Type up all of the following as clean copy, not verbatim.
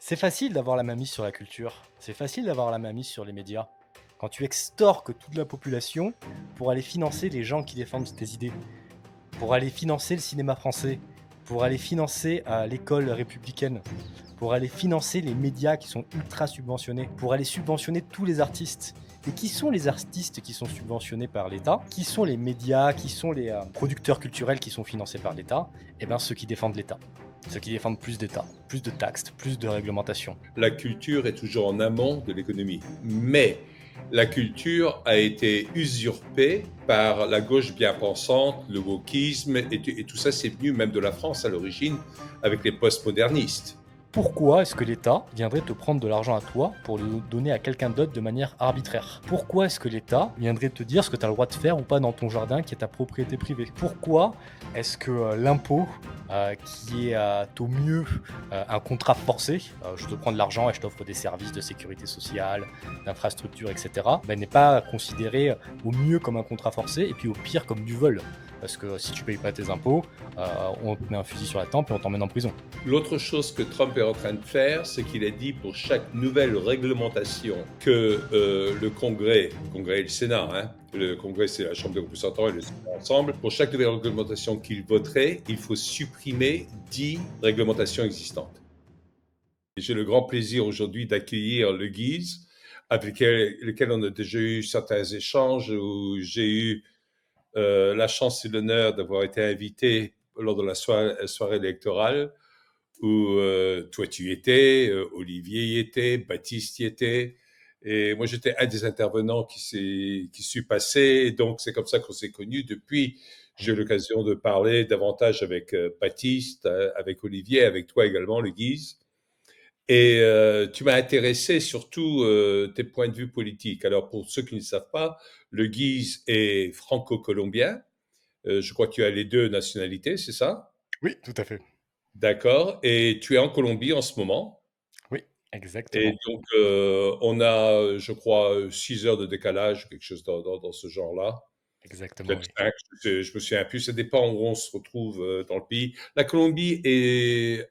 C'est facile d'avoir la main mise sur la culture. C'est facile d'avoir la main mise sur les médias. Quand tu extorques toute la population pour aller financer les gens qui défendent tes idées, pour aller financer le cinéma français, pour aller financer l'école républicaine, pour aller financer les médias qui sont ultra subventionnés, pour aller subventionner tous les artistes. Et qui sont les artistes qui sont subventionnés par l'État? Qui sont les médias? Qui sont les producteurs culturels qui sont financés par l'État? Eh bien, ceux qui défendent l'État. Ceux qui défendent plus d'État, plus de taxes, plus de réglementation. La culture est toujours en amont de l'économie. Mais la culture a été usurpée par la gauche bien pensante, le wokisme, et tout ça, c'est venu même de la France à l'origine avec les postmodernistes. Pourquoi est-ce que l'État viendrait te prendre de l'argent à toi pour le donner à quelqu'un d'autre de manière arbitraire? Pourquoi est-ce que l'État viendrait te dire ce que tu as le droit de faire ou pas dans ton jardin qui est ta propriété privée? Pourquoi est-ce que l'impôt, qui est au mieux un contrat forcé, je te prends de l'argent et je t'offre des services de sécurité sociale, d'infrastructure, etc., ben, n'est pas considéré au mieux comme un contrat forcé et puis au pire comme du vol? Parce que si tu payes pas tes impôts, on te met un fusil sur la tempe et on t'emmène en prison. L'autre chose que Trump est en train de faire, c'est qu'il a dit pour chaque nouvelle réglementation que le Congrès et le Sénat, hein, le Congrès c'est la Chambre des représentants et le Sénat ensemble, pour chaque nouvelle réglementation qu'il voterait, il faut supprimer 10 réglementations existantes. Et j'ai le grand plaisir aujourd'hui d'accueillir le Guise, avec lequel on a déjà eu certains échanges, où j'ai eu la chance et l'honneur d'avoir été invité lors de la soirée électorale, où toi tu y étais, Olivier y était, Baptiste y était, et moi j'étais un des intervenants qui suis passé, et donc c'est comme ça qu'on s'est connus. Depuis, j'ai eu l'occasion de parler davantage avec Baptiste, avec Olivier, avec toi également, le Guise. Et tu m'as intéressé surtout tes points de vue politiques. Alors pour ceux qui ne savent pas, le Guise est franco-colombien. Je crois que tu as les deux nationalités, c'est ça? Oui, tout à fait. D'accord. Et tu es en Colombie en ce moment. Oui, Et exactement. donc, on a, je crois, 6 heures de décalage, quelque chose dans ce genre-là. Exactement, Peut-être oui. 5, je me souviens plus. Ça dépend où on se retrouve dans le pays. La Colombie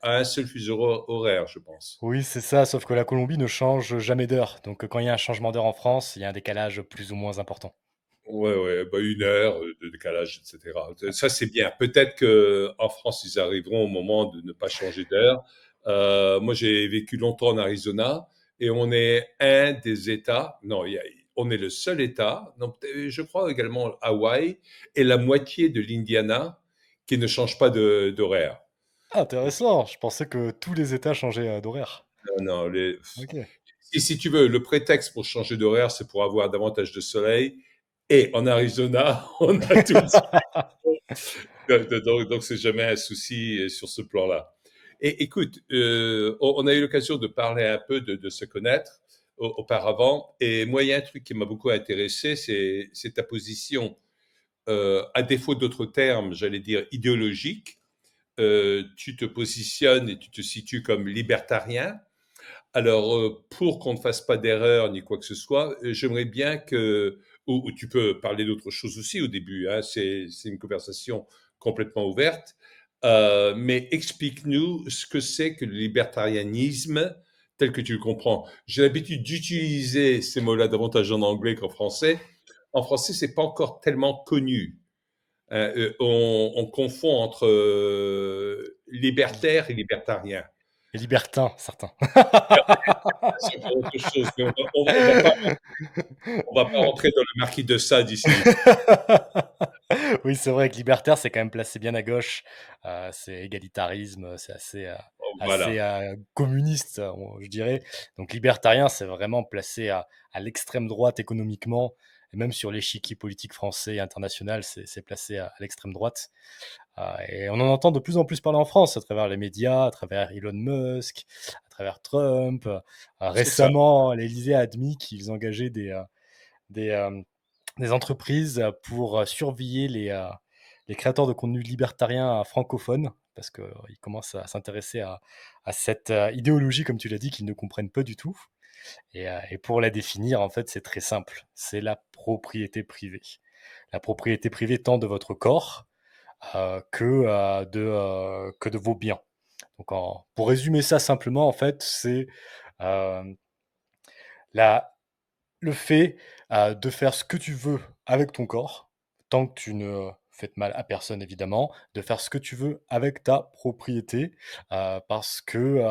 a un seul fuseau horaire, je pense. Oui, c'est ça, sauf que la Colombie ne change jamais d'heure. Donc, quand il y a un changement d'heure en France, il y a un décalage plus ou moins important. Ouais, ouais, bah 1 heure de décalage, etc. Ça, c'est bien. Peut-être que en France, ils arriveront au moment de ne pas changer d'heure. Moi, j'ai vécu longtemps en Arizona et on est un des États, non, on est le seul État, non, je crois également Hawaï et la moitié de l'Indiana qui ne change pas d'horaire. Ah, intéressant. Je pensais que tous les États changeaient d'horaire. Non, non, Ok. si tu veux, le prétexte pour changer d'horaire, c'est pour avoir davantage de soleil. Et en Arizona, on a tout le donc c'est jamais un souci sur ce plan-là. Et écoute, on a eu l'occasion de parler un peu, de se connaître auparavant. Et moi, il y a un truc qui m'a beaucoup intéressé, c'est ta position, à défaut d'autres termes, j'allais dire idéologique. Tu te positionnes et tu te situes comme libertarien. Alors, pour qu'on ne fasse pas d'erreur ni quoi que ce soit, j'aimerais bien que, ou tu peux parler d'autre chose aussi au début, hein, c'est une conversation complètement ouverte, mais explique-nous ce que c'est que le libertarianisme tel que tu le comprends. J'ai l'habitude d'utiliser ces mots-là davantage en anglais qu'en français. En français, c'est pas encore tellement connu. Hein, on confond entre libertaire et libertarien. Et libertin, certains. C'est encore autre chose, mais on va pas rentrer dans le marquis de Sade ici. Oui, c'est vrai que libertaire, c'est quand même placé bien à gauche. C'est égalitarisme, c'est assez Voilà. communiste, je dirais. Donc libertarien, c'est vraiment placé à l'extrême droite économiquement, et même sur l'échiquier politique français et international, c'est placé à l'extrême droite. Et on en entend de plus en plus parler en France, à travers les médias, à travers Elon Musk, à travers Trump. C'est ça. Récemment, l'Élysée a admis qu'ils engageaient des, des entreprises pour surveiller les créateurs de contenu libertariens francophones, parce qu'ils commencent à s'intéresser à cette idéologie, comme tu l'as dit, qu'ils ne comprennent pas du tout. Et pour la définir, en fait, c'est très simple. C'est la propriété privée. La propriété privée tant de votre corps que de vos biens. Donc, pour résumer ça simplement, en fait, c'est euh, la, le fait de faire ce que tu veux avec ton corps, tant que tu ne fais de mal à personne, évidemment, de faire ce que tu veux avec ta propriété, parce que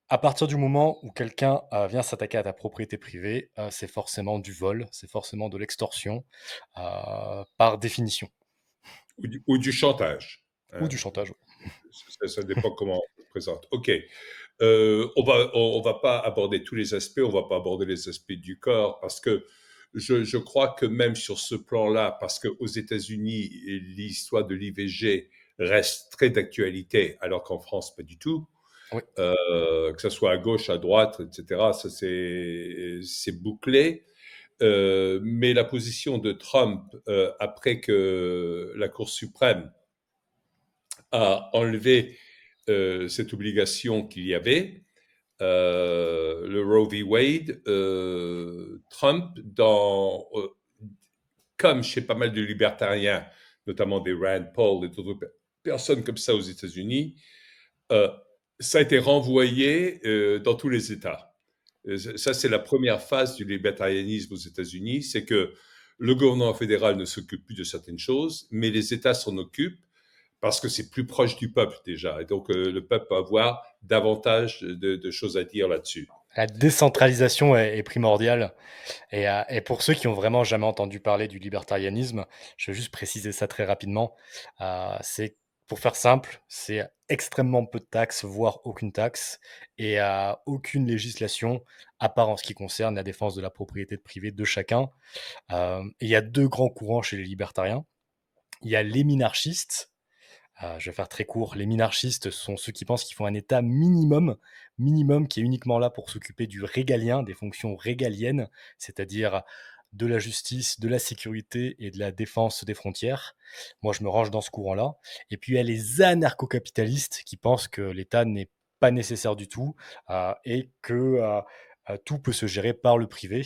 à partir du moment où quelqu'un vient s'attaquer à ta propriété privée, c'est forcément du vol, c'est forcément de l'extorsion, par définition, ou du chantage. ou Hein. du chantage. Ça dépend comment on se présente. OK. On va pas aborder tous les aspects, on va pas aborder les aspects du corps, parce que je crois que même sur ce plan-là, parce qu'aux États-Unis, l'histoire de l'IVG reste très d'actualité, alors qu'en France, pas du tout. Oui, Que ce soit à gauche, à droite, etc., ça c'est bouclé. Mais la position de Trump, après que la Cour suprême a enlevé cette obligation qu'il y avait, le Roe v. Wade, Trump, comme chez pas mal de libertariens, notamment des Rand Paul et d'autres personnes comme ça aux États-Unis, euh, ça a été renvoyé dans tous les États. Ça, c'est la première phase du libertarianisme aux États-Unis, c'est que le gouvernement fédéral ne s'occupe plus de certaines choses, mais les États s'en occupent parce que c'est plus proche du peuple déjà. Et donc, le peuple va avoir davantage de choses à dire là-dessus. la décentralisation est primordiale. Et pour ceux qui ont vraiment jamais entendu parler du libertarianisme, je vais juste préciser ça très rapidement. C'est, pour faire simple, c'est extrêmement peu de taxes, voire aucune taxe, et aucune législation, à part en ce qui concerne la défense de la propriété privée de chacun. Et il y a deux grands courants chez les libertariens. Il y a les minarchistes. Je vais faire très court. Les minarchistes sont ceux qui pensent qu'il faut un État minimum qui est uniquement là pour s'occuper du régalien, des fonctions régaliennes, c'est-à-dire de la justice, de la sécurité et de la défense des frontières. Moi, je me range dans ce courant-là. Et puis, il y a les anarcho-capitalistes qui pensent que l'État n'est pas nécessaire du tout et que tout peut se gérer par le privé.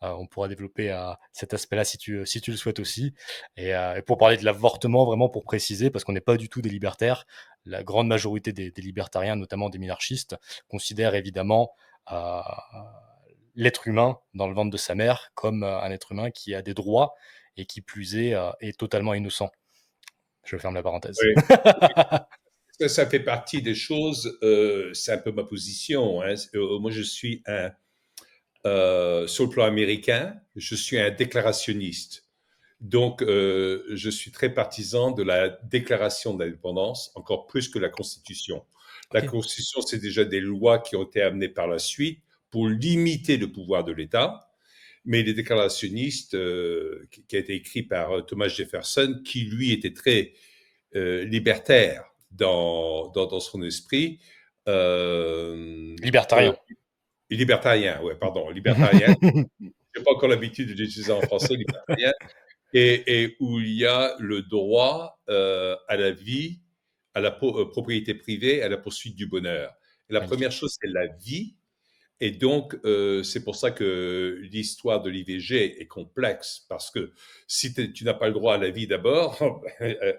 On pourra développer cet aspect-là si tu le souhaites aussi. Et pour parler de l'avortement, vraiment pour préciser, parce qu'on n'est pas du tout des libertaires, la grande majorité des libertariens, notamment des minarchistes, considèrent évidemment euh, l'être humain dans le ventre de sa mère comme un être humain qui a des droits et qui plus est totalement innocent. Je ferme la parenthèse. Oui. Ça fait partie des choses, c'est un peu ma position. Hein. Moi, je suis sur le plan américain, je suis un déclarationniste. Donc, je suis très partisan de la déclaration d'indépendance, encore plus que la Constitution. La Ok. Constitution, c'est déjà des lois qui ont été amenées par la suite pour limiter le pouvoir de l'État. Mais les déclarationnistes, qui a été écrit par Thomas Jefferson, qui lui était très libertaire dans son esprit, Libertarien. libertarien, ouais, pardon, libertarien. J'ai pas encore l'habitude de l'utiliser en français, libertarien, et où il y a le droit à la vie, à la propriété privée, à la poursuite du bonheur. Et la première Magnifique. chose, c'est la vie. Et donc, c'est pour ça que l'histoire de l'IVG est complexe, parce que si tu n'as pas le droit à la vie d'abord,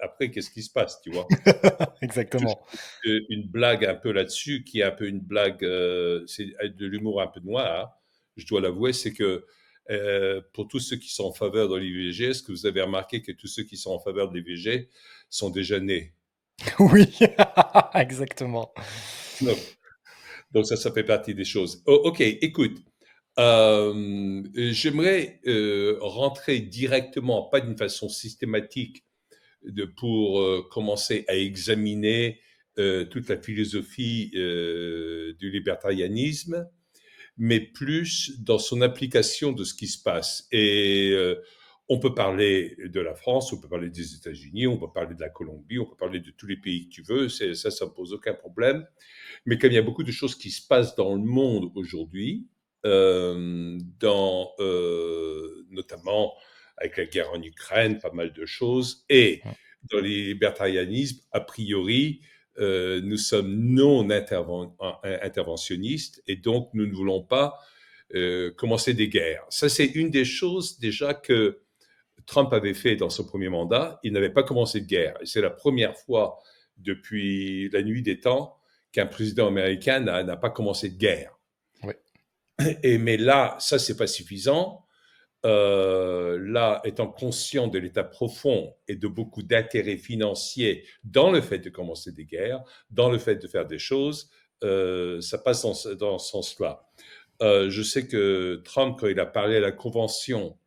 après, qu'est-ce qui se passe, tu vois? Juste Exactement. une blague un peu là-dessus, qui est un peu une blague, c'est de l'humour un peu noir, je dois l'avouer, c'est que pour tous ceux qui sont en faveur de l'IVG, est-ce que vous avez remarqué que tous ceux qui sont en faveur de l'IVG sont déjà nés? Oui, exactement. Donc, donc ça fait partie des choses. Ok, écoute, j'aimerais rentrer directement, pas d'une façon systématique, pour commencer à examiner toute la philosophie du libertarianisme, mais plus dans son application de ce qui se passe. Et on peut parler de la France, on peut parler des États-Unis, on peut parler de la Colombie, on peut parler de tous les pays que tu veux, ça ne pose aucun problème. Mais comme il y a beaucoup de choses qui se passent dans le monde aujourd'hui, notamment avec la guerre en Ukraine, pas mal de choses, et dans les libertarianismes, a priori, nous sommes non interventionnistes et donc nous ne voulons pas commencer des guerres. Ça, c'est une des choses déjà que Trump avait fait dans son premier mandat. Il n'avait pas commencé de guerre. Et c'est la première fois depuis la nuit des temps qu'un président américain n'a pas commencé de guerre. Oui. Mais là, ça, c'est pas suffisant. Là, étant conscient de l'état profond et de beaucoup d'intérêts financiers dans le fait de commencer des guerres, dans le fait de faire des choses, ça passe dans ce sens-là. Je sais que Trump, quand il a parlé à la convention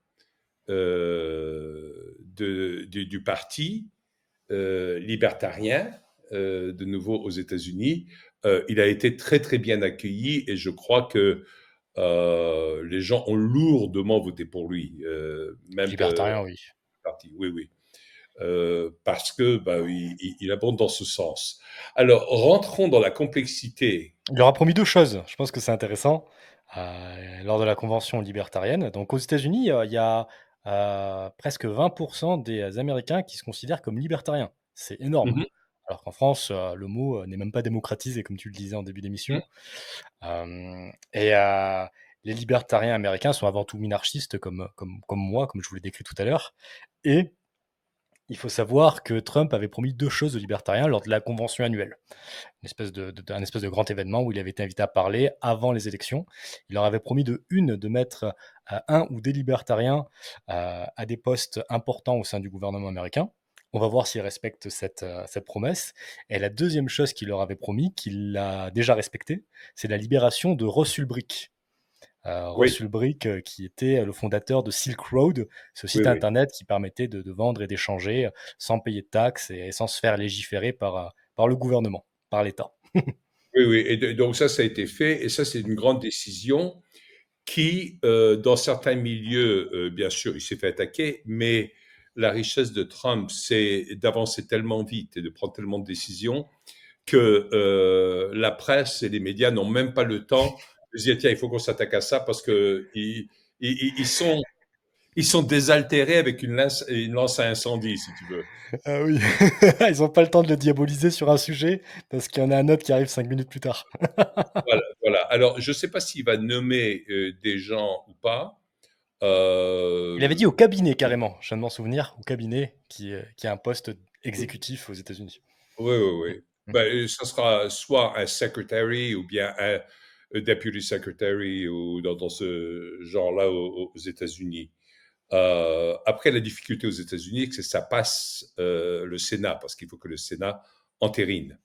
du parti libertarien, de nouveau aux États-Unis, il a été très très bien accueilli et je crois que les gens ont lourdement voté pour lui, même Libertarien, oui. parti. Oui, oui. Parce que il abonde dans ce sens. Alors, rentrons dans la complexité. Il leur a promis deux choses. Je pense que c'est intéressant. Lors de la convention libertarienne. Donc, aux États-Unis, il y a presque 20% des Américains qui se considèrent comme libertariens. C'est énorme. Mhm, Alors qu'en France, le mot n'est même pas démocratisé, comme tu le disais en début mhm. d'émission. Et les libertariens américains sont avant tout minarchistes, comme moi, comme je vous l'ai décrit tout à l'heure. Et il faut savoir que Trump avait promis deux choses aux libertariens lors de la convention annuelle, un espèce de grand événement où il avait été invité à parler avant les élections. Il leur avait promis de mettre un ou des libertariens à des postes importants au sein du gouvernement américain. On va voir s'il respecte cette promesse. Et la deuxième chose qu'il leur avait promis, qu'il a déjà respectée, c'est la libération de Ross Ulbricht. Oui, Ross Ulbricht, qui était le fondateur de Silk Road, ce oui, site oui. internet qui permettait de vendre et d'échanger sans payer de taxes et sans se faire légiférer par le gouvernement, par l'État. Oui, oui. Et donc ça a été fait, et ça, c'est une grande décision qui, dans certains milieux, bien sûr, il s'est fait attaquer, mais la richesse de Trump, c'est d'avancer tellement vite et de prendre tellement de décisions que la presse et les médias n'ont même pas le temps de se dire, tiens, il faut qu'on s'attaque à ça parce que ils sont désaltérés avec une lance à incendie, si tu veux. Ah oui, ils n'ont pas le temps de le diaboliser sur un sujet parce qu'il y en a un autre qui arrive 5 minutes plus tard. Voilà, voilà. Alors, je ne sais pas s'il va nommer des gens ou pas. Il avait Euh, dit au cabinet carrément, je viens de m'en souvenir, au cabinet qui a un poste exécutif aux États-Unis. oui, oui, Mm, oui. mm. Ben, ça sera soit un secretary ou bien un deputy secretary ou dans ce genre-là aux États-Unis. Après, la difficulté aux États-Unis, c'est que ça passe le Sénat, parce qu'il faut que le Sénat entérine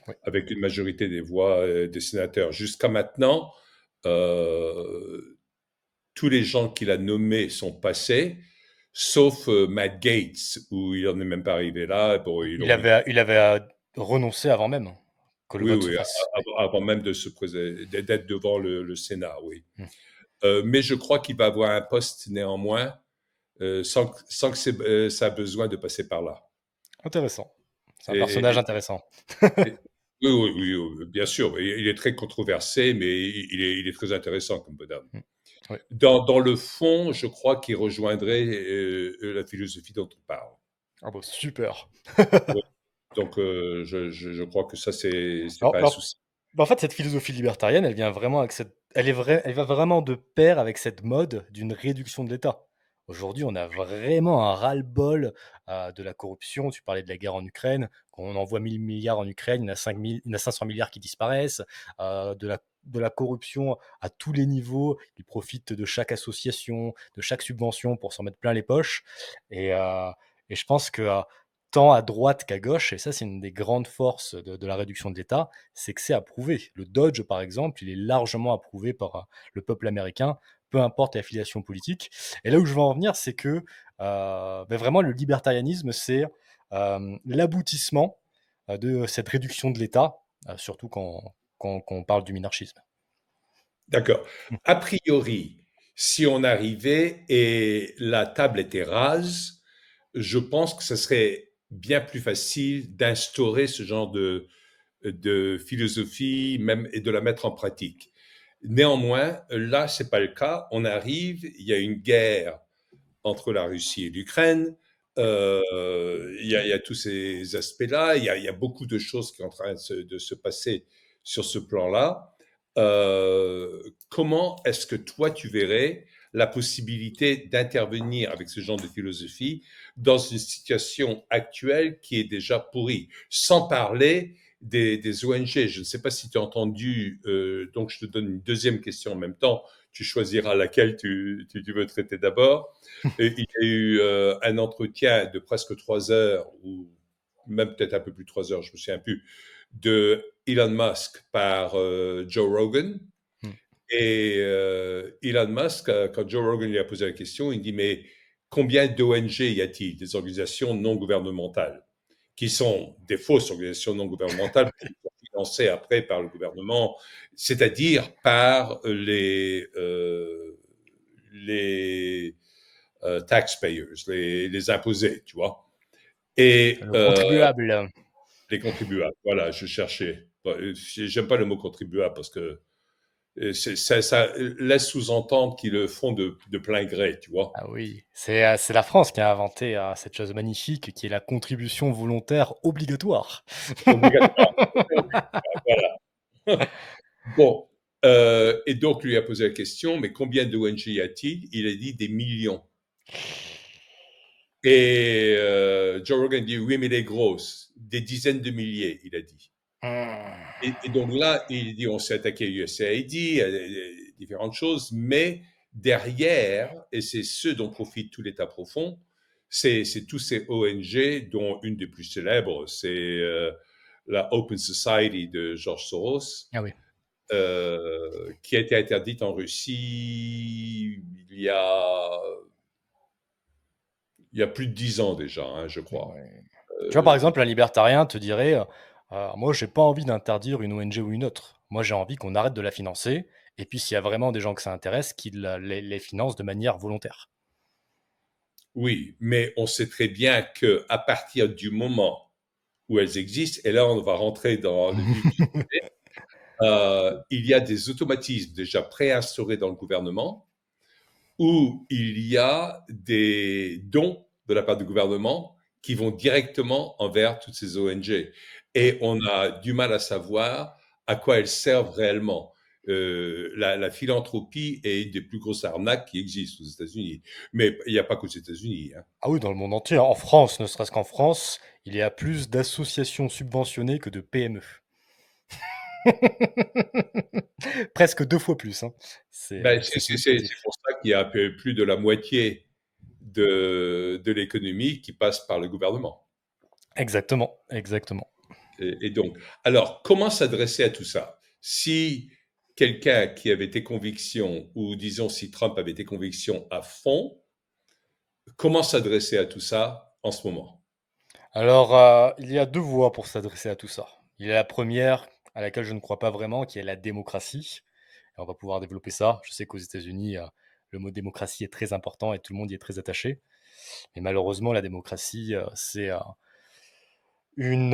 Oui. avec une majorité des voix des sénateurs. Jusqu'à maintenant, euh, tous les gens qu'il a nommés sont passés, sauf Matt Gaetz, où il n'en est même pas arrivé là. Bon, Il avait renoncé avant même que le oui, vote se oui, fasse. Oui. avant même d'être devant le Sénat, oui. Mm. Mais je crois qu'il va avoir un poste néanmoins, sans que ça a besoin de passer par là. Intéressant. C'est un personnage Et, intéressant. et- oui, oui, oui, oui, bien sûr. Il est très controversé, mais il est très intéressant comme bonhomme. Mm. Oui. Dans le fond, je crois qu'il rejoindrait la philosophie dont on parle. Ah bon, super. Ouais. Donc, je crois que ça, c'est Alors, pas un alors, souci. en fait, cette philosophie libertarienne, elle vient vraiment avec elle va vraiment de pair avec cette mode d'une réduction de l'État. Aujourd'hui, on a vraiment un ras-le-bol de la corruption. Tu parlais de la guerre en Ukraine. Quand on envoie 1000 milliards en Ukraine, il y en a 500 milliards qui disparaissent. De la corruption à tous les niveaux. Ils profitent de chaque association, de chaque subvention pour s'en mettre plein les poches. Et je pense que tant à droite qu'à gauche, et ça c'est une des grandes forces de la réduction de l'État, c'est que c'est approuvé. Le Dodge, par exemple, il est largement approuvé par le peuple américain, peu importe l'affiliation politique. Et là où je veux en venir, c'est que vraiment le libertarianisme, c'est l'aboutissement de cette réduction de l'État, surtout quand on parle du minarchisme. D'accord. A priori, si on arrivait et la table était rase, je pense que ce serait bien plus facile d'instaurer ce genre de philosophie même et de la mettre en pratique. Néanmoins, là, c'est pas le cas. On arrive, il y a une guerre entre la Russie et l'Ukraine. Oui. Il y a tous ces aspects-là. Il y a beaucoup de choses qui sont en train de se passer sur ce plan-là. Comment est-ce que toi, tu verrais la possibilité d'intervenir avec ce genre de philosophie dans une situation actuelle qui est déjà pourrie, sans parler des ONG. Je ne sais pas si tu as entendu, donc je te donne une deuxième question en même temps. Tu choisiras laquelle tu veux traiter d'abord. Et il y a eu un entretien de presque 3 heures, ou même peut-être un peu plus de 3 heures, je me souviens plus, de Elon Musk par Joe Rogan. Hmm. Et Elon Musk, quand Joe Rogan lui a posé la question, il dit, mais combien d'ONG y a-t-il, des organisations non gouvernementales, qui sont des fausses organisations non gouvernementales, qui sont financées après par le gouvernement, c'est-à-dire par les taxpayers, les imposés, tu vois. Et Le contribuable. les contribuables, voilà, je cherchais. J'aime pas le mot contribuable parce que ça laisse sous-entendre qu'ils le font de plein gré, tu vois. Ah oui, c'est la France qui a inventé cette chose magnifique qui est la contribution volontaire obligatoire. Obligatoire. Voilà. Bon, et donc lui a posé la question, mais combien d'ONG y a-t-il? Il a dit des millions. Et Joe Rogan dit, oui, mais les grosses, des dizaines de milliers, il a dit. Hmm. Et donc là, il dit, on s'est attaqué à USAID, à différentes choses, mais derrière, et c'est ce dont profite tout l'État profond, c'est tous ces ONG, dont une des plus célèbres, c'est la Open Society de George Soros, Ah oui. qui a été interdite en Russie il y a plus de 10 ans déjà, hein, je crois. Ouais. Tu vois, par Euh, exemple, un libertarien te dirait moi, j'ai pas envie d'interdire une ONG ou une autre. Moi, j'ai envie qu'on arrête de la financer. Et puis, s'il y a vraiment des gens que ça intéresse, qu'ils les financent de manière volontaire. oui, mais on sait très bien que à partir du moment où elles existent, et là on va rentrer dans le vif du sujet, il y a des automatismes déjà préinstaurés dans le gouvernement où il y a des dons de la part du gouvernement qui vont directement envers toutes ces ONG. Et on a du mal à savoir à quoi elles servent réellement. La philanthropie est une des plus grosses arnaques qui existent aux États-Unis. Mais il n'y a pas qu'aux États-Unis, hein. Ah oui, dans le monde entier. En France, ne serait-ce qu'en France, il y a plus d'associations subventionnées que de PME. Presque 2 fois plus, hein. Ben, C'est c'est significatif. pour ça qu'il y a un peu plus de la moitié de l'économie qui passe par le gouvernement. Exactement, exactement. Et donc, alors, comment s'adresser à tout ça? Si quelqu'un qui avait tes convictions, ou disons si Trump avait tes convictions à fond, comment s'adresser à tout ça en ce moment? Alors, il y a 2 voies pour s'adresser à tout ça. Il y a la première, à laquelle je ne crois pas vraiment, qui est la démocratie et on va pouvoir développer ça. Je sais qu'aux États-Unis, le mot démocratie est très important et tout le monde y est très attaché. Mais malheureusement, la démocratie, c'est, une,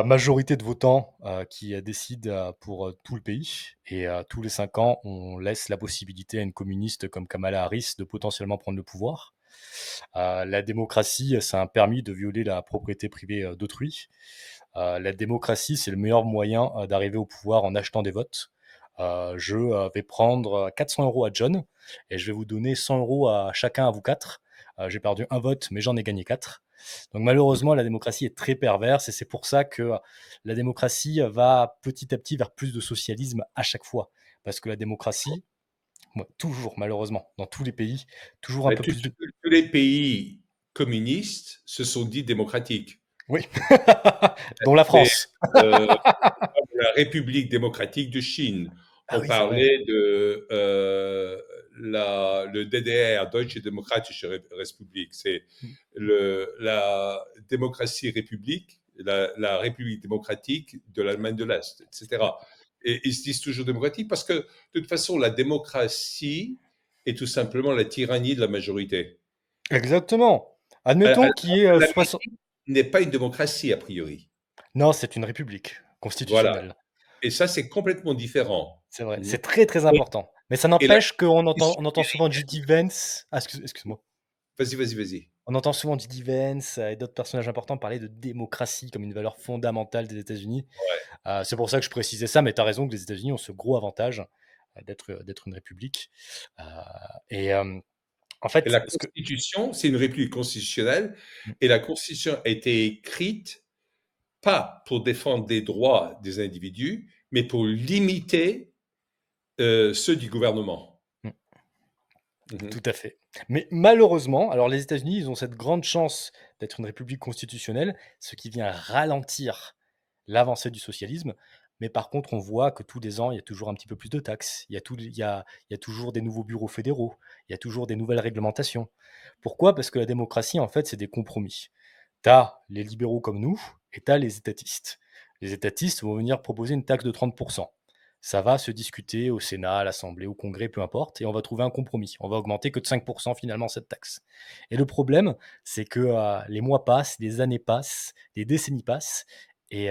majorité de votants, qui, décide, pour, tout le pays et tous les 5 ans, on laisse la possibilité à une communiste comme Kamala Harris de potentiellement prendre le pouvoir. La démocratie, c'est un permis de violer la propriété privée, d'autrui. La démocratie, c'est le meilleur moyen, d'arriver au pouvoir en achetant des votes. Je, vais prendre, 400 € à John et je vais vous donner 100 € à chacun, à vous 4. J'ai perdu un vote, mais j'en ai gagné 4. Donc malheureusement, la démocratie est très perverse et c'est pour ça que la démocratie va petit à petit vers plus de socialisme à chaque fois. Parce que la démocratie, ouais, toujours, malheureusement, dans tous les pays, toujours un Ben, peu plus de... tous les pays communistes se sont dits démocratiques. Oui, dont la C'est France. euh, la République démocratique de Chine. Ah On oui, c'est vrai. parlait de le DDR, Deutsche Demokratische Republik. C'est la démocratie république, la République démocratique de l'Allemagne de l'Est, Oui. etc. Et ils se disent toujours démocratique parce que, de toute façon, la démocratie est tout simplement la tyrannie de la majorité. Exactement. Admettons Alors qu'il y ait que 60... l'Amérique n'est pas une démocratie, a priori. Non, c'est une république Voilà. constitutionnelle. Et ça, c'est complètement différent. C'est vrai. Mhm. C'est très très Et, important. Mais ça et la n'empêche on constitution entend souvent américaine. J.D. Vance. Ah, excuse-moi. Vas-y, vas-y, vas-y. On entend souvent J.D. Vance et d'autres personnages importants parler de démocratie comme une valeur fondamentale des États-Unis. C'est pour ça que je précisais ça, mais tu as raison que les États-Unis ont ce gros avantage d'être une république. Euh, et en Et fait, la Constitution, c'est une république constitutionnelle, et la Constitution a été écrite pas pour défendre des droits des individus, mais pour limiter ceux du gouvernement. Mm. Mhm. Tout à fait. Mais malheureusement, alors les États-Unis, ils ont cette grande chance d'être une république constitutionnelle, ce qui vient ralentir l'avancée du socialisme. Mais par contre, on voit que tous les ans, il y a toujours un petit peu plus de taxes, il y a toujours des nouveaux bureaux fédéraux, il y a toujours des nouvelles réglementations. Pourquoi? Parce que la démocratie, en fait, c'est des compromis. Tu as les libéraux comme nous et tu as les étatistes. Les étatistes vont venir proposer une taxe de 30%. Ça va se discuter au Sénat, à l'Assemblée, au Congrès, peu importe, et on va trouver un compromis. On va augmenter que de 5% finalement cette taxe. Et le problème, c'est que les mois passent, les années passent, les décennies passent, et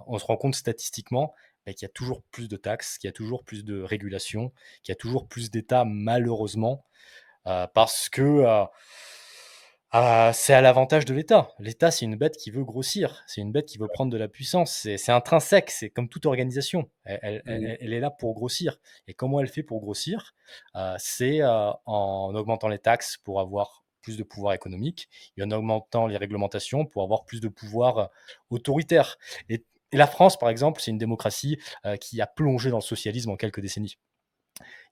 on se rend compte statistiquement qu'il y a toujours plus de taxes, qu'il y a toujours plus de régulation, qu'il y a toujours plus d'États malheureusement, parce que c'est à l'avantage de l'État. L'État, c'est une bête qui veut grossir, c'est une bête qui veut prendre de la puissance, c'est intrinsèque, c'est comme toute organisation. Mhm. Elle est là pour grossir. Et comment elle fait pour grossir? C'est en augmentant les taxes pour avoir plus de pouvoir économique et en augmentant les réglementations pour avoir plus de pouvoir autoritaire. Et la France, par exemple, c'est une démocratie qui a plongé dans le socialisme en quelques décennies.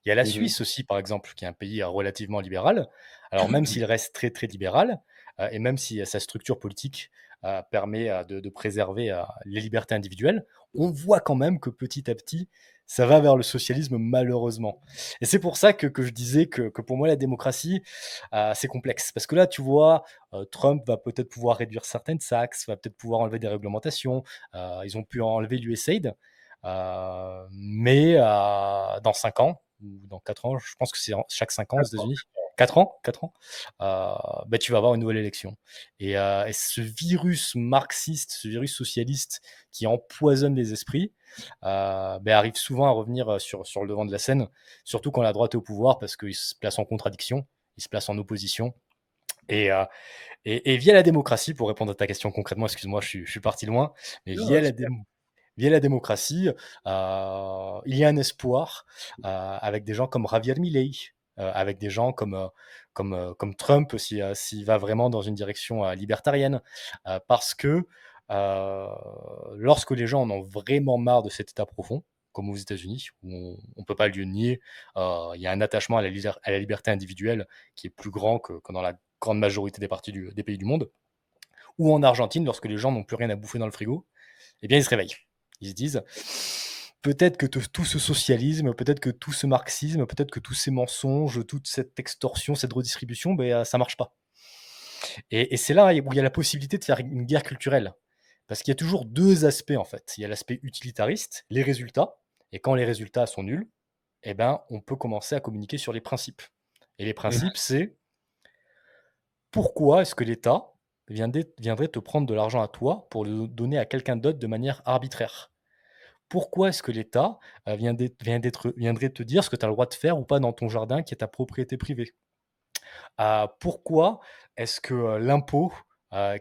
Il y a la Mhm. Suisse aussi, par exemple, qui est un pays relativement libéral. Alors même s'il reste très très libéral, et même si sa structure politique permet de préserver les libertés individuelles, on voit quand même que petit à petit, ça va vers le socialisme malheureusement. Et c'est pour ça que je disais que pour moi la démocratie, c'est complexe. Parce que là, tu vois, Trump va peut-être pouvoir réduire certaines taxes, va peut-être pouvoir enlever des réglementations. Ils ont pu enlever l'USAID. Mais dans 5 ans, ou dans 4 ans, je pense que c'est chaque 5 ans aux États-Unis. 4 ans, 4 ans, bah, tu vas avoir une nouvelle élection. Et ce virus marxiste, ce virus socialiste qui empoisonne les esprits, bah, arrive souvent à revenir sur le devant de la scène, surtout quand la droite est au pouvoir, parce qu'il se place en contradiction, il se place en opposition. Et, euh, et via la démocratie, pour répondre à ta question concrètement, excuse-moi, je suis parti loin, mais Non, c'est bien. via la démocratie, il y a un espoir avec des gens comme Javier Milei, avec des gens comme Trump, s'il va vraiment dans une direction libertarienne, parce que lorsque les gens en ont vraiment marre de cet état profond, comme aux États-Unis, où on ne peut pas le nier, il y a un attachement à la liberté individuelle qui est plus grand que dans la grande majorité des pays du monde, ou en Argentine, lorsque les gens n'ont plus rien à bouffer dans le frigo, eh bien, ils se réveillent. Ils se disent, peut-être que tout ce socialisme, peut-être que tout ce marxisme, peut-être que tous ces mensonges, toute cette extorsion, cette redistribution, ben, ça marche pas. Et c'est là où il y a la possibilité de faire une guerre culturelle. Parce qu'il y a toujours deux aspects, en fait. Il y a l'aspect utilitariste, les résultats. Et quand les résultats sont nuls, eh ben, on peut commencer à communiquer sur les principes. Et les Mhm. principes, c'est pourquoi est-ce que l'État viendrait te prendre de l'argent à toi pour le donner à quelqu'un d'autre de manière arbitraire? Pourquoi est-ce que l'État viendrait te dire ce que tu as le droit de faire ou pas dans ton jardin qui est ta propriété privée? Pourquoi est-ce que l'impôt,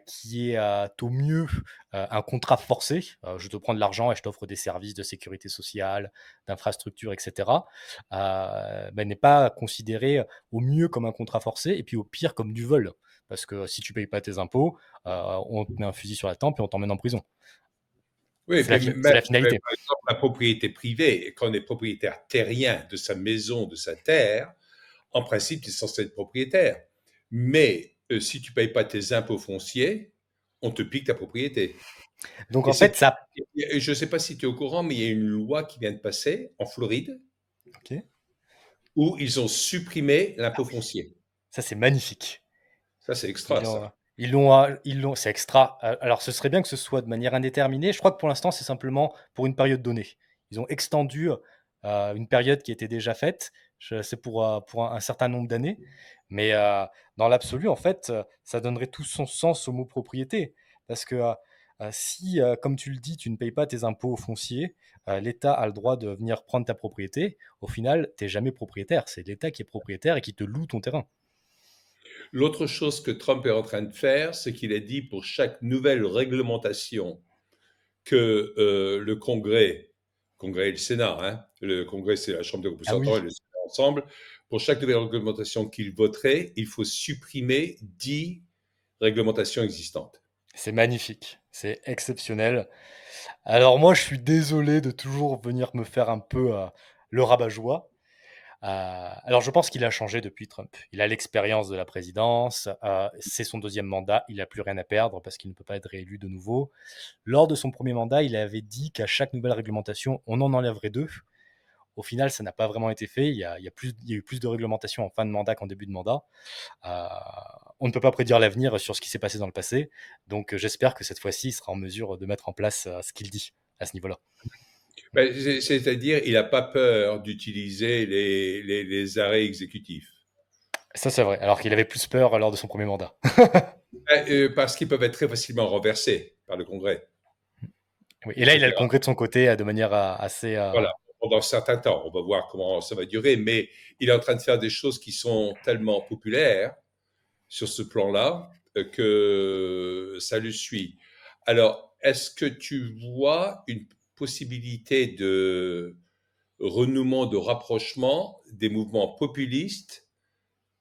qui est au mieux un contrat forcé, je te prends de l'argent et je t'offre des services de sécurité sociale, d'infrastructure, etc., ben, n'est pas considéré au mieux comme un contrat forcé et puis au pire comme du vol? Parce que si tu payes pas tes impôts, on te met un fusil sur la tempe et on t'emmène en prison. Oui, et C'est la, puis fi- même, c'est la finalité. par exemple, la propriété privée, quand on est propriétaire terrien de sa maison, de sa terre, en principe, tu es censé être propriétaire. Mais si tu ne payes pas tes impôts fonciers, on te pique ta propriété. Donc Et en fait, ça. je ne sais pas si tu es au courant, mais il y a une loi qui vient de passer en Floride Ok. où ils ont supprimé Ah l'impôt oui, foncier. ça c'est magnifique. Ça, c'est extra, Ils l'ont, ça. c'est extra. Alors, ce serait bien que ce soit de manière indéterminée. Je crois que pour l'instant, c'est simplement pour une période donnée. Ils ont extendu une période qui était déjà faite. C'est pour un certain nombre d'années. Mais dans l'absolu, en fait, ça donnerait tout son sens au mot propriété. Parce que si, comme tu le dis, tu ne payes pas tes impôts fonciers, l'État a le droit de venir prendre ta propriété. Au final, tu n'es jamais propriétaire. C'est l'État qui est propriétaire et qui te loue ton terrain. L'autre chose que Trump est en train de faire, c'est qu'il a dit pour chaque nouvelle réglementation que Congrès et le Sénat, hein, le Congrès c'est la Chambre des Ah représentants et oui, le Sénat ensemble, pour chaque nouvelle réglementation qu'il voterait, il faut supprimer 10 réglementations existantes. c'est magnifique. C'est exceptionnel. Alors moi, je suis désolé de toujours venir me faire un peu le rabat-joie. Alors je pense qu'il a changé depuis Trump. Il a l'expérience de la présidence, c'est son deuxième mandat, il n'a plus rien à perdre parce qu'il ne peut pas être réélu de nouveau. Lors de son premier mandat, il avait dit qu'à chaque nouvelle réglementation, on en enlèverait deux. Au final, ça n'a pas vraiment été fait. Il y a eu plus de réglementations en fin de mandat qu'en début de mandat. Euh, on ne peut pas prédire l'avenir sur ce qui s'est passé dans le passé. Donc j'espère que cette fois-ci, il sera en mesure de mettre en place ce qu'il dit à ce niveau-là. Ben, c'est-à-dire, il n'a pas peur d'utiliser les arrêts exécutifs. Ça, c'est vrai. Alors qu'il avait plus peur lors de son premier mandat. Parce qu'ils peuvent être très facilement renversés par le Congrès, Oui. Et là, il a le etc. congrès de son côté de manière assez. Voilà, pendant un certain temps. On va voir comment ça va durer, mais il est en train de faire des choses qui sont tellement populaires sur ce plan-là que ça le suit. Alors, est-ce que tu vois une possibilité de renouement, de rapprochement des mouvements populistes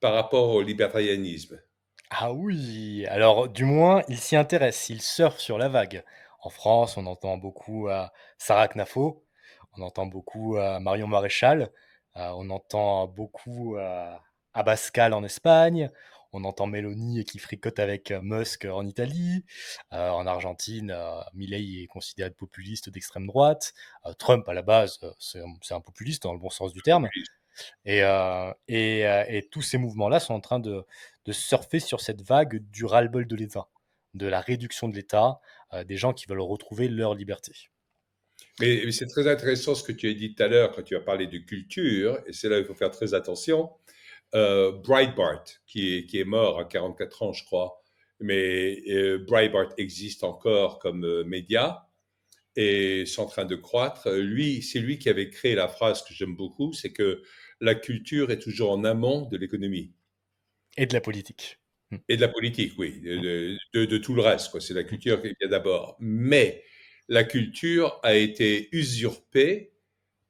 par rapport au libertarianisme? Ah oui, alors du moins, il s'y intéresse, il surfe sur la vague. En France, on entend beaucoup Sarah Knafo, on entend beaucoup Marion Maréchal, on entend beaucoup Abascal en Espagne, on entend Meloni qui fricote avec Musk en Italie, en Argentine, Milei est considéré populiste d'extrême droite, Trump à la base, c'est un populiste dans le bon sens du terme. Et tous ces mouvements-là sont en train de surfer sur cette vague du ras-le-bol de l'État, de la réduction de l'État, des gens qui veulent retrouver leur liberté. Mais c'est très intéressant ce que tu as dit tout à l'heure quand tu as parlé de culture, et c'est là où il faut faire très attention. Breitbart, qui est mort à 44 ans, je crois, mais Breitbart existe encore comme média et c'est en train de croître. Lui, c'est lui qui avait créé la phrase que j'aime beaucoup, c'est que la culture est toujours en amont de l'économie. Et de la politique. Mm, Et de la politique, oui, mm, de tout le reste, quoi. C'est la mm. culture qui vient d'abord. Mais la culture a été usurpée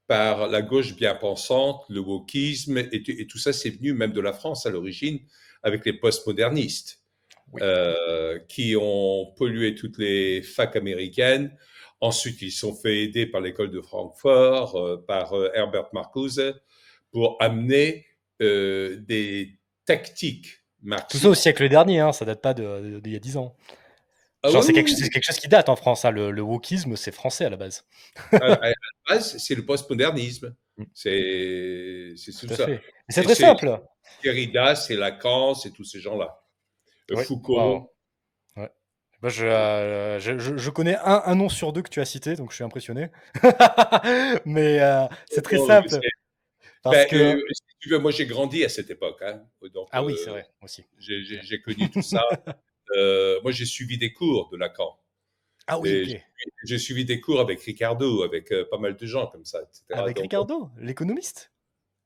par la gauche bien pensante, le wokisme, et tout ça, c'est venu même de la France à l'origine, avec les postmodernistes, Oui, qui ont pollué toutes les facs américaines. Ensuite, ils sont fait aider par l'école de Francfort, par Herbert Marcuse, pour amener des tactiques tout ça au marxistes. siècle dernier, hein, ça date pas d'il y a 10 ans. Ah Genre, oui, c'est oui, c'est oui. quelque chose qui date en France, hein. Le wokisme, c'est français à la base. À la base, c'est le postmodernisme. Mm, C'est tout tout à ça. fait. Mais c'est Et très c'est simple. Derrida, c'est Lacan, c'est tous ces gens-là. Oui, waouh. Foucault. Ouais. Moi, je connais un nom sur deux que tu as cité, donc je suis impressionné. Mais c'est très Oh, simple, parce ben, que. si tu veux, moi j'ai grandi à cette époque, hein. Donc Ah oui, c'est vrai, aussi. j'ai connu tout ça. Moi j'ai suivi des cours de Lacan. Ah oui, Et OK. j'ai suivi des cours avec Ricardo, avec pas mal de gens comme ça, etc. Avec Donc, Ricardo, l'économiste?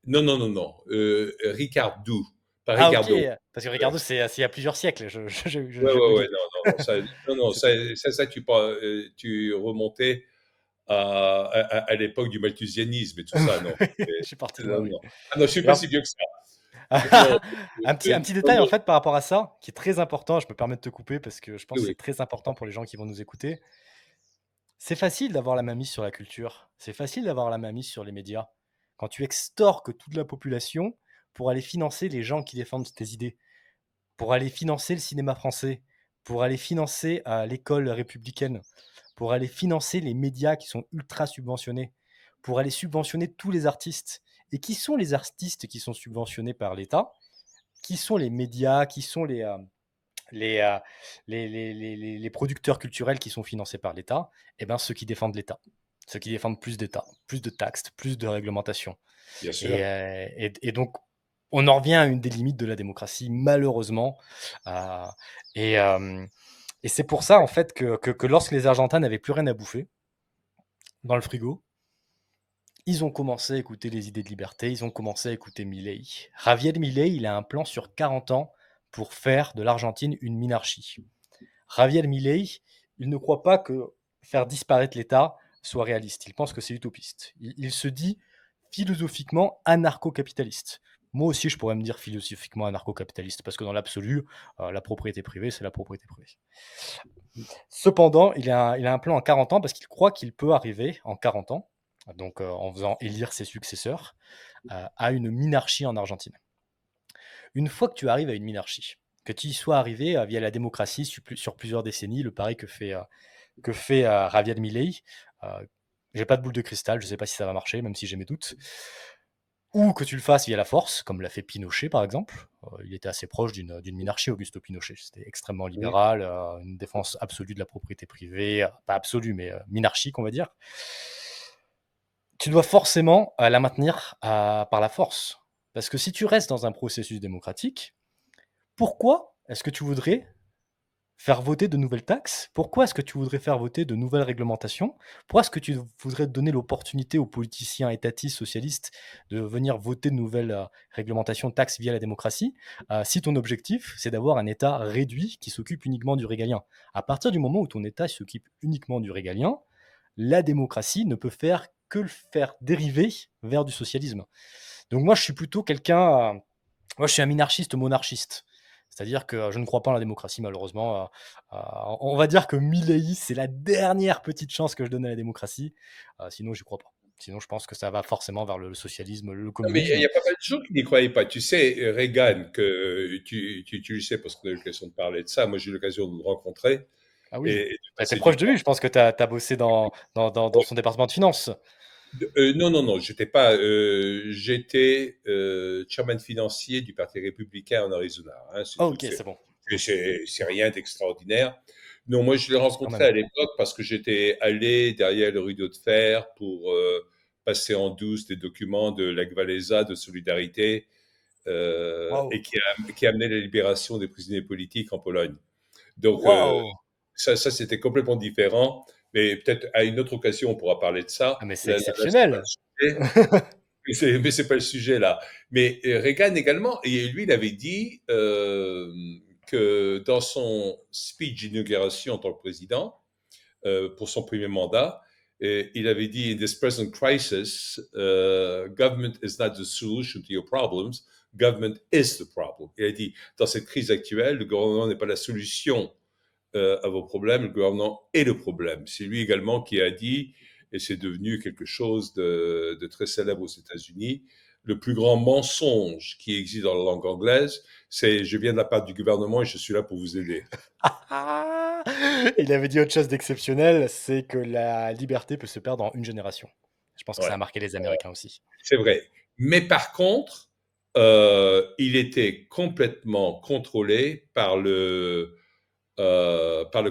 non, non, non, non. Ricardo, pas Ah OK, Ricardo. parce que Euh, Ricardo, c'est il y a plusieurs siècles, Ouais, j'ai ouais, ouais, buggé. non, non, non, non, C'est tout. tu remontais à l'époque du malthusianisme et tout ça, non. Je suis parti loin, Non, oui. non. Ah non, je suis Et pas en si vieux que ça. Non, un petit non, détail, en non, fait, par rapport à ça, qui est très important, je me permets de te couper parce que je pense oui, que oui. c'est très important pour les gens qui vont nous écouter. C'est facile d'avoir la main mise sur la culture, c'est facile d'avoir la main mise sur les médias. Quand tu extorques toute la population pour aller financer les gens qui défendent tes idées, pour aller financer le cinéma français, pour aller financer l'école républicaine, pour aller financer les médias qui sont ultra subventionnés, pour aller subventionner tous les artistes. Et qui sont les artistes qui sont subventionnés par l'État? Qui sont les médias? Qui sont les, euh, les producteurs culturels qui sont financés par l'État? Eh bien, ceux qui défendent l'État. Ceux qui défendent plus d'État, plus de taxes, plus de réglementation. Bien sûr. Et donc, on en revient à une des limites de la démocratie, malheureusement. Euh, et et c'est pour ça, en fait, que lorsque les Argentins n'avaient plus rien à bouffer dans le frigo, ils ont commencé à écouter les idées de liberté, ils ont commencé à écouter Milei. Javier Milei, il a un plan sur 40 ans pour faire de l'Argentine une minarchie. Javier Milei, il ne croit pas que faire disparaître l'État soit réaliste. Il pense que c'est utopiste. Il se dit philosophiquement anarcho-capitaliste. Moi aussi, je pourrais me dire philosophiquement anarcho-capitaliste, parce que dans l'absolu, la propriété privée, c'est la propriété privée. Cependant, il a un plan en 40 ans parce qu'il croit qu'il peut arriver en 40 ans, donc en faisant élire ses successeurs, à une minarchie en Argentine. Une fois que tu arrives à une minarchie, que tu y sois arrivé via la démocratie sur plusieurs décennies, le pari que fait Javier Milei, j'ai pas de boule de cristal, je sais pas si ça va marcher, même si j'ai mes doutes, ou que tu le fasses via la force, comme l'a fait Pinochet par exemple. Il était assez proche d'une minarchie, Augusto Pinochet. C'était extrêmement Oui. libéral, une défense absolue de la propriété privée, pas absolue, mais minarchique, on va dire. Tu dois forcément la maintenir par la force. Parce que si tu restes dans un processus démocratique, pourquoi est-ce que tu voudrais faire voter de nouvelles taxes? Pourquoi est-ce que tu voudrais faire voter de nouvelles réglementations? Pourquoi est-ce que tu voudrais donner l'opportunité aux politiciens étatistes, socialistes, de venir voter de nouvelles réglementations, taxes via la démocratie, si ton objectif, c'est d'avoir un État réduit qui s'occupe uniquement du régalien? À partir du moment où ton État s'occupe uniquement du régalien, la démocratie ne peut faire que le faire dériver vers du socialisme. Donc moi, je suis plutôt quelqu'un, moi, je suis un minarchiste monarchiste. C'est-à-dire que je ne crois pas en la démocratie, malheureusement. On va dire que Milei, c'est la dernière petite chance que je donne à la démocratie. Sinon, j'y crois pas. Sinon, je pense que ça va forcément vers le socialisme, le Non, mais il communisme. y a pas mal de gens qui n'y croyaient pas. Tu sais, Reagan, que tu le sais parce qu'on a eu l'occasion de parler de ça. Moi, j'ai eu l'occasion de le rencontrer Ah oui. et de Tu es passer proche du de temps. lui, je pense que tu as bossé dans son département de finances. Non, non, non, j'étais pas. J'étais chairman financier du Parti républicain en Arizona. Hein, c'est Ah, tout. ok, c'est bon. C'est rien d'extraordinaire. Non, moi, je l'ai Ah, quand rencontré même. à l'époque parce que j'étais allé derrière le rideau de fer pour passer en douce des documents de l'Agvalesa de Solidarité et Waouh. qui amenait la libération des prisonniers politiques en Pologne. Donc, Waouh. ça c'était complètement différent. Mais peut-être à une autre occasion, on pourra parler de ça. Ah, mais c'est Là, c'est pas le exceptionnel. sujet. Mais c'est pas le sujet là. Mais Reagan également, et lui, il avait dit que dans son speech d'inauguration en tant que président, pour son premier mandat, il avait dit: In this present crisis, government is not the solution to your problems, government is the problem. Il a dit: dans cette crise actuelle, le gouvernement n'est pas la solution à vos problèmes, le gouvernement est le problème. C'est lui également qui a dit, et c'est devenu quelque chose de très célèbre aux États-Unis, le plus grand mensonge qui existe dans la langue anglaise, c'est je viens de la part du gouvernement et je suis là pour vous aider. Il avait dit autre chose d'exceptionnel, c'est que la liberté peut se perdre en une génération. Je pense que ça a Ouais, marqué les Américains aussi. c'est vrai. Mais par contre, il était complètement contrôlé par le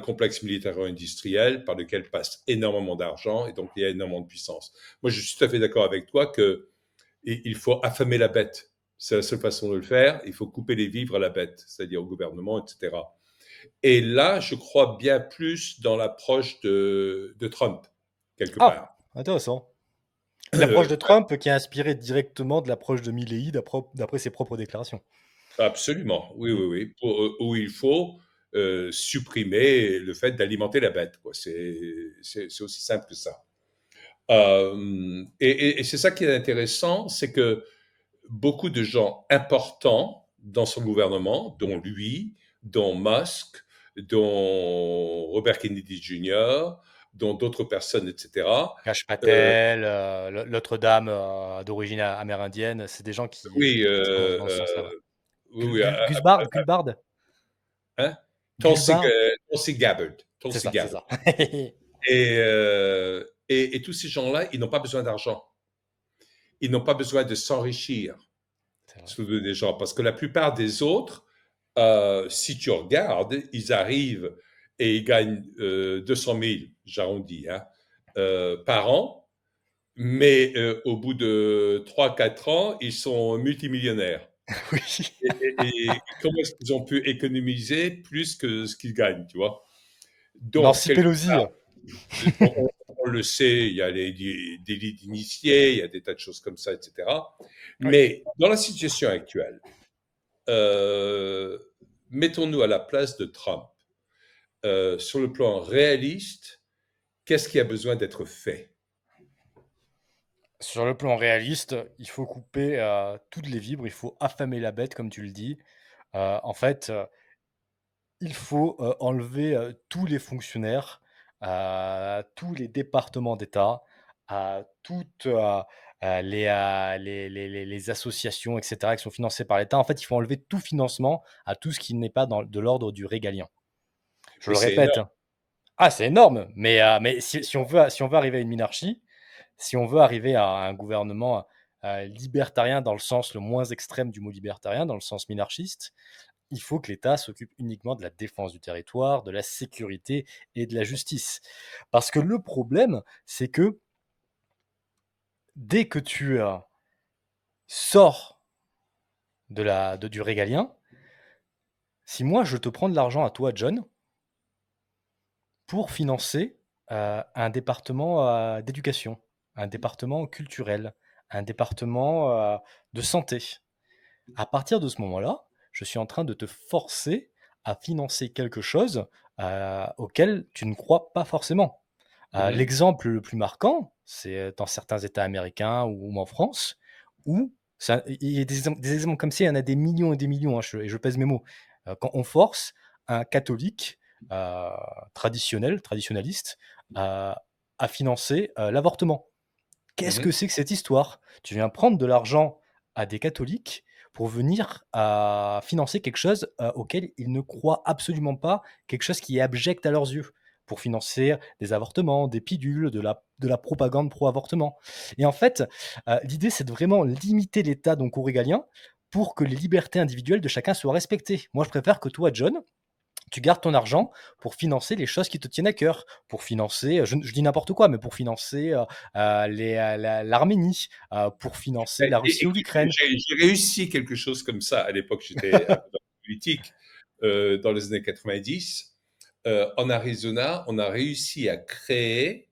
complexe militaro-industriel par lequel passe énormément d'argent et donc il y a énormément de puissance. Moi, je suis tout à fait d'accord avec toi que il faut affamer la bête. C'est la seule façon de le faire. Il faut couper les vivres à la bête, c'est-à-dire au gouvernement, etc. Et là, je crois bien plus dans l'approche de Trump, quelque Ah, part. intéressant. L'approche de Trump qui est inspirée directement de l'approche de Milley d'après ses propres déclarations. Absolument, oui, Mm. oui, oui. Où il faut supprimer le fait d'alimenter la bête. Quoi. C'est aussi simple que ça. Et c'est ça qui est intéressant, c'est que beaucoup de gens importants dans son gouvernement, dont lui, dont Musk, dont Robert Kennedy Jr., dont d'autres personnes, etc. Cash Euh, Patel, l'autre dame d'origine amérindienne, c'est des gens oui, qui vont dans ce sens-là. oui, oui, Gulbard? hein? Gulbard? Tulsi Gabbard, C'est Tulsi ça, c'est Gabbard. ça. Et tous ces gens-là, ils n'ont pas besoin d'argent. Ils n'ont pas besoin de s'enrichir. C'est vrai. Sous des gens, parce que la plupart des autres, si tu regardes, ils arrivent et ils gagnent 200 000, j'arrondis, hein, par an, mais au bout de 3 4 ans, ils sont multimillionnaires. Oui. Et comment est-ce qu'ils ont pu économiser plus que ce qu'ils gagnent, tu vois? Donc, Nancy quelque Pelosi. part, on le sait, il y a les délits d'initiés, il y a des tas de choses comme ça, etc. Oui. Mais dans la situation actuelle, euh, mettons-nous à la place de Trump. Sur le plan réaliste, qu'est-ce qui a besoin d'être fait? Sur le plan réaliste, il faut couper toutes les vibres, il faut affamer la bête, comme tu le dis. En fait, il faut enlever tous les fonctionnaires, tous les départements d'État, toutes les associations, etc., qui sont financées par l'État. En fait, il faut enlever tout financement à tout ce qui n'est pas de l'ordre du régalien. Je Mais le c'est répète, énorme. hein. Ah, c'est énorme, mais si on veut arriver à une monarchie, si on veut arriver à un gouvernement libertarien dans le sens le moins extrême du mot libertarien, dans le sens minarchiste, il faut que l'État s'occupe uniquement de la défense du territoire, de la sécurité et de la justice. Parce que le problème, c'est que dès que tu sors du régalien, si moi je te prends de l'argent à toi, John, pour financer un département d'éducation, un département culturel, un département de santé. À partir de ce moment-là, je suis en train de te forcer à financer quelque chose auquel tu ne crois pas forcément. Mhm. L'exemple le plus marquant, c'est dans certains États américains ou en France, où il y a des exemples comme ça, il y en a des millions et des millions, hein, et je pèse mes mots. Quand on force un catholique euh, traditionnaliste, à financer l'avortement. Qu'est-ce que Mhm. c'est que cette histoire? Tu viens prendre de l'argent à des catholiques pour venir financer quelque chose auquel ils ne croient absolument pas, quelque chose qui est abject à leurs yeux, pour financer des avortements, des pilules, de la propagande pro-avortement. Et en fait, l'idée, c'est de vraiment limiter l'État donc au régalien pour que les libertés individuelles de chacun soient respectées. Moi, je préfère que toi, John, tu gardes ton argent pour financer les choses qui te tiennent à cœur, pour financer, je dis n'importe quoi, mais pour financer l'Arménie, pour financer la Russie ou Écoute, l'Ukraine. j'ai réussi quelque chose comme ça. À l'époque, j'étais un peu dans la politique, dans les années 90. En Arizona, on a réussi à créer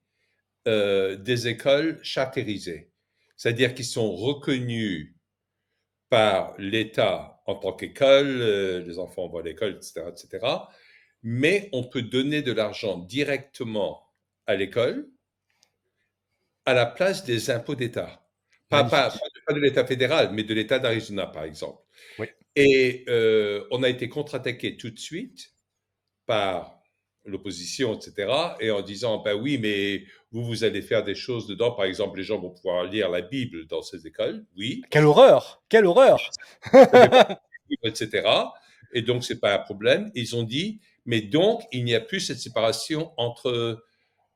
des écoles charterisées, c'est-à-dire qui sont reconnues par l'État en tant qu'école, les enfants vont à l'école, etc., etc. Mais on peut donner de l'argent directement à l'école à la place des impôts d'État. Magnifique. Pas de l'État fédéral, mais de l'État d'Arizona, par exemple. Oui. Et on a été contre-attaqué tout de suite par l'opposition, etc., et en disant, ben oui, mais vous allez faire des choses dedans. Par exemple, les gens vont pouvoir lire la Bible dans ces écoles. Oui, Quelle horreur! Quelle horreur! ça fait partie du livre, etc. Et donc, c'est pas un problème. Ils ont dit, mais donc, il n'y a plus cette séparation entre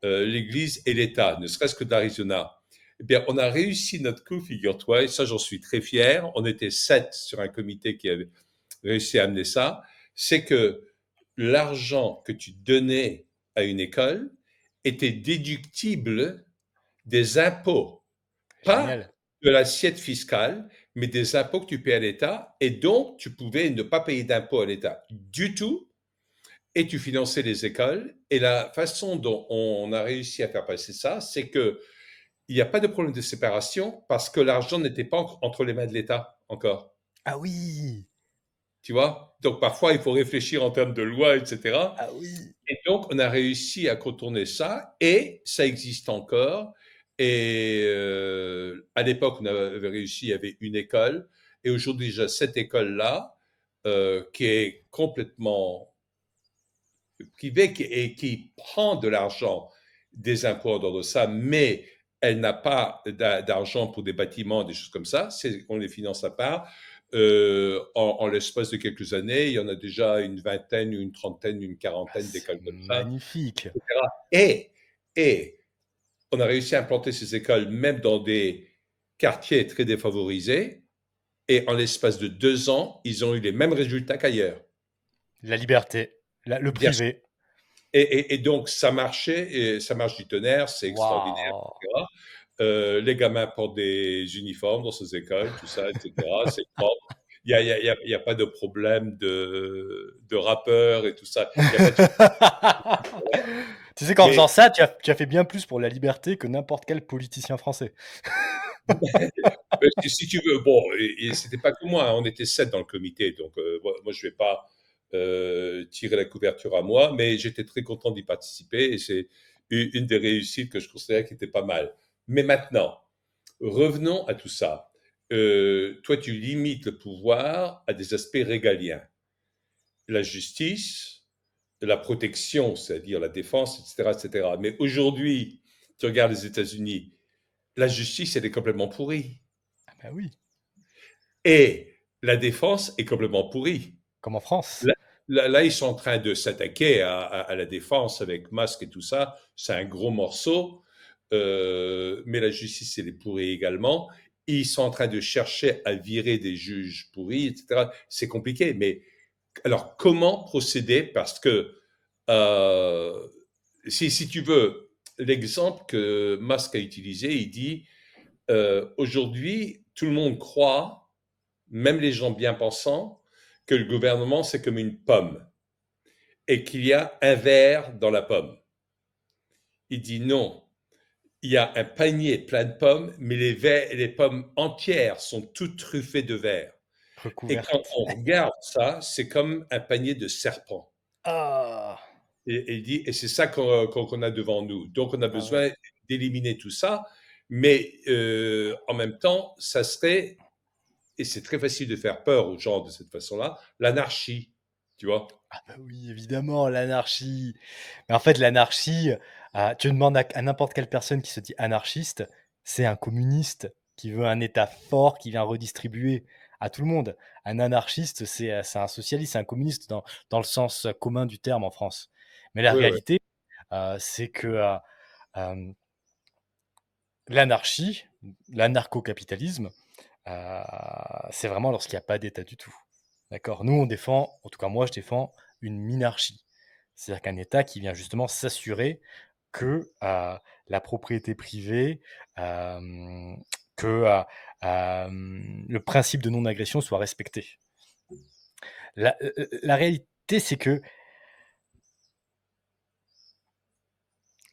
l'Église et l'État, ne serait-ce que d'Arizona. Eh bien, on a réussi notre coup, figure-toi, et ça, j'en suis très fier. On était 7 sur un comité qui avait réussi à amener ça. C'est que l'argent que tu donnais à une école était déductible des impôts, pas Génial. de l'assiette fiscale, mais des impôts que tu payes à l'État. Et donc, tu pouvais ne pas payer d'impôts à l'État du tout et tu finançais les écoles. Et la façon dont on a réussi à faire passer ça, c'est que il n'y a pas de problème de séparation parce que l'argent n'était pas entre les mains de l'État encore. Ah oui! Tu vois? Donc parfois, il faut réfléchir en termes de loi, etc. Ah oui! Et donc, on a réussi à contourner ça et ça existe encore. Et à l'époque, on avait réussi, il y avait une école. Et aujourd'hui, déjà, cette école-là, qui est complètement privée et qui prend de l'argent des impôts dans ça, mais elle n'a pas d'argent pour des bâtiments, des choses comme ça, on les finance à part. En l'espace de quelques années, il y en a déjà une vingtaine, une trentaine, une Ah, quarantaine c'est d'écoles comme ça, magnifique. etc. Et, et on a réussi à implanter ces écoles même dans des quartiers très défavorisés. Et en l'espace de 2 ans, ils ont eu les mêmes résultats qu'ailleurs. La liberté, le Bien sûr. privé. Et donc, ça marchait, et ça marche du tonnerre, c'est extraordinaire, Waouh! etc. Les gamins portent des uniformes dans ces écoles, tout ça, etc. C'est propre. Il y a pas de problème de rappeurs et tout ça. Il y a pas de... Tu sais qu'en faisant Mais ça, tu as fait bien plus pour la liberté que n'importe quel politicien français. si tu veux, bon, et c'était pas que moi, hein, on était 7 dans le comité, donc moi je vais pas tirer la couverture à moi, mais j'étais très content d'y participer et c'est une des réussites que je considérais qui était pas mal. Mais maintenant, Revenons à tout ça. Toi, tu limites le pouvoir à des aspects régaliens. La justice, la protection, c'est-à-dire la défense, etc., etc. Mais aujourd'hui, tu regardes les États-Unis, la justice, elle est complètement pourrie. Ah bah oui, Et la défense est complètement pourrie. comme en France. Là, là, ils sont en train de s'attaquer à la défense avec Musk et tout ça. C'est un gros morceau. Mais la justice, elle est pourrie également. Ils sont en train de chercher à virer des juges pourris, etc. C'est compliqué. Mais alors, comment procéder? Parce que euh, si tu veux, l'exemple que Musk a utilisé, il dit aujourd'hui, tout le monde croit, même les gens bien pensants, que le gouvernement, c'est comme une pomme et qu'il y a un verre dans la pomme. Il dit non, il y a un panier plein de pommes, mais les pommes entières sont toutes truffées de verre. Et quand Recouverte. on regarde ça, c'est comme un panier de serpents. Ah, Et il dit, et c'est ça qu'on a devant nous. Donc on a ah ouais. besoin d'éliminer tout ça, mais en même temps, ça serait, et c'est très facile de faire peur aux gens de cette façon-là, l'anarchie, tu vois. Ah bah oui, évidemment, l'anarchie. Mais en fait, l'anarchie, tu demandes à n'importe quelle personne qui se dit anarchiste, c'est un communiste qui veut un État fort qui vient redistribuer à tout le monde. Un anarchiste, c'est un socialiste, c'est un communiste dans le sens commun du terme en France. Mais la Oui, oui. réalité, c'est que euh, l'anarchie, l'anarcho-capitalisme, c'est vraiment lorsqu'il n'y a pas d'État du tout. D'accord? Nous, on défend, en tout cas moi, je défends une minarchie. C'est-à-dire qu'un État qui vient justement s'assurer que la propriété privée, euh, que le principe de non-agression soit respecté. La réalité, c'est que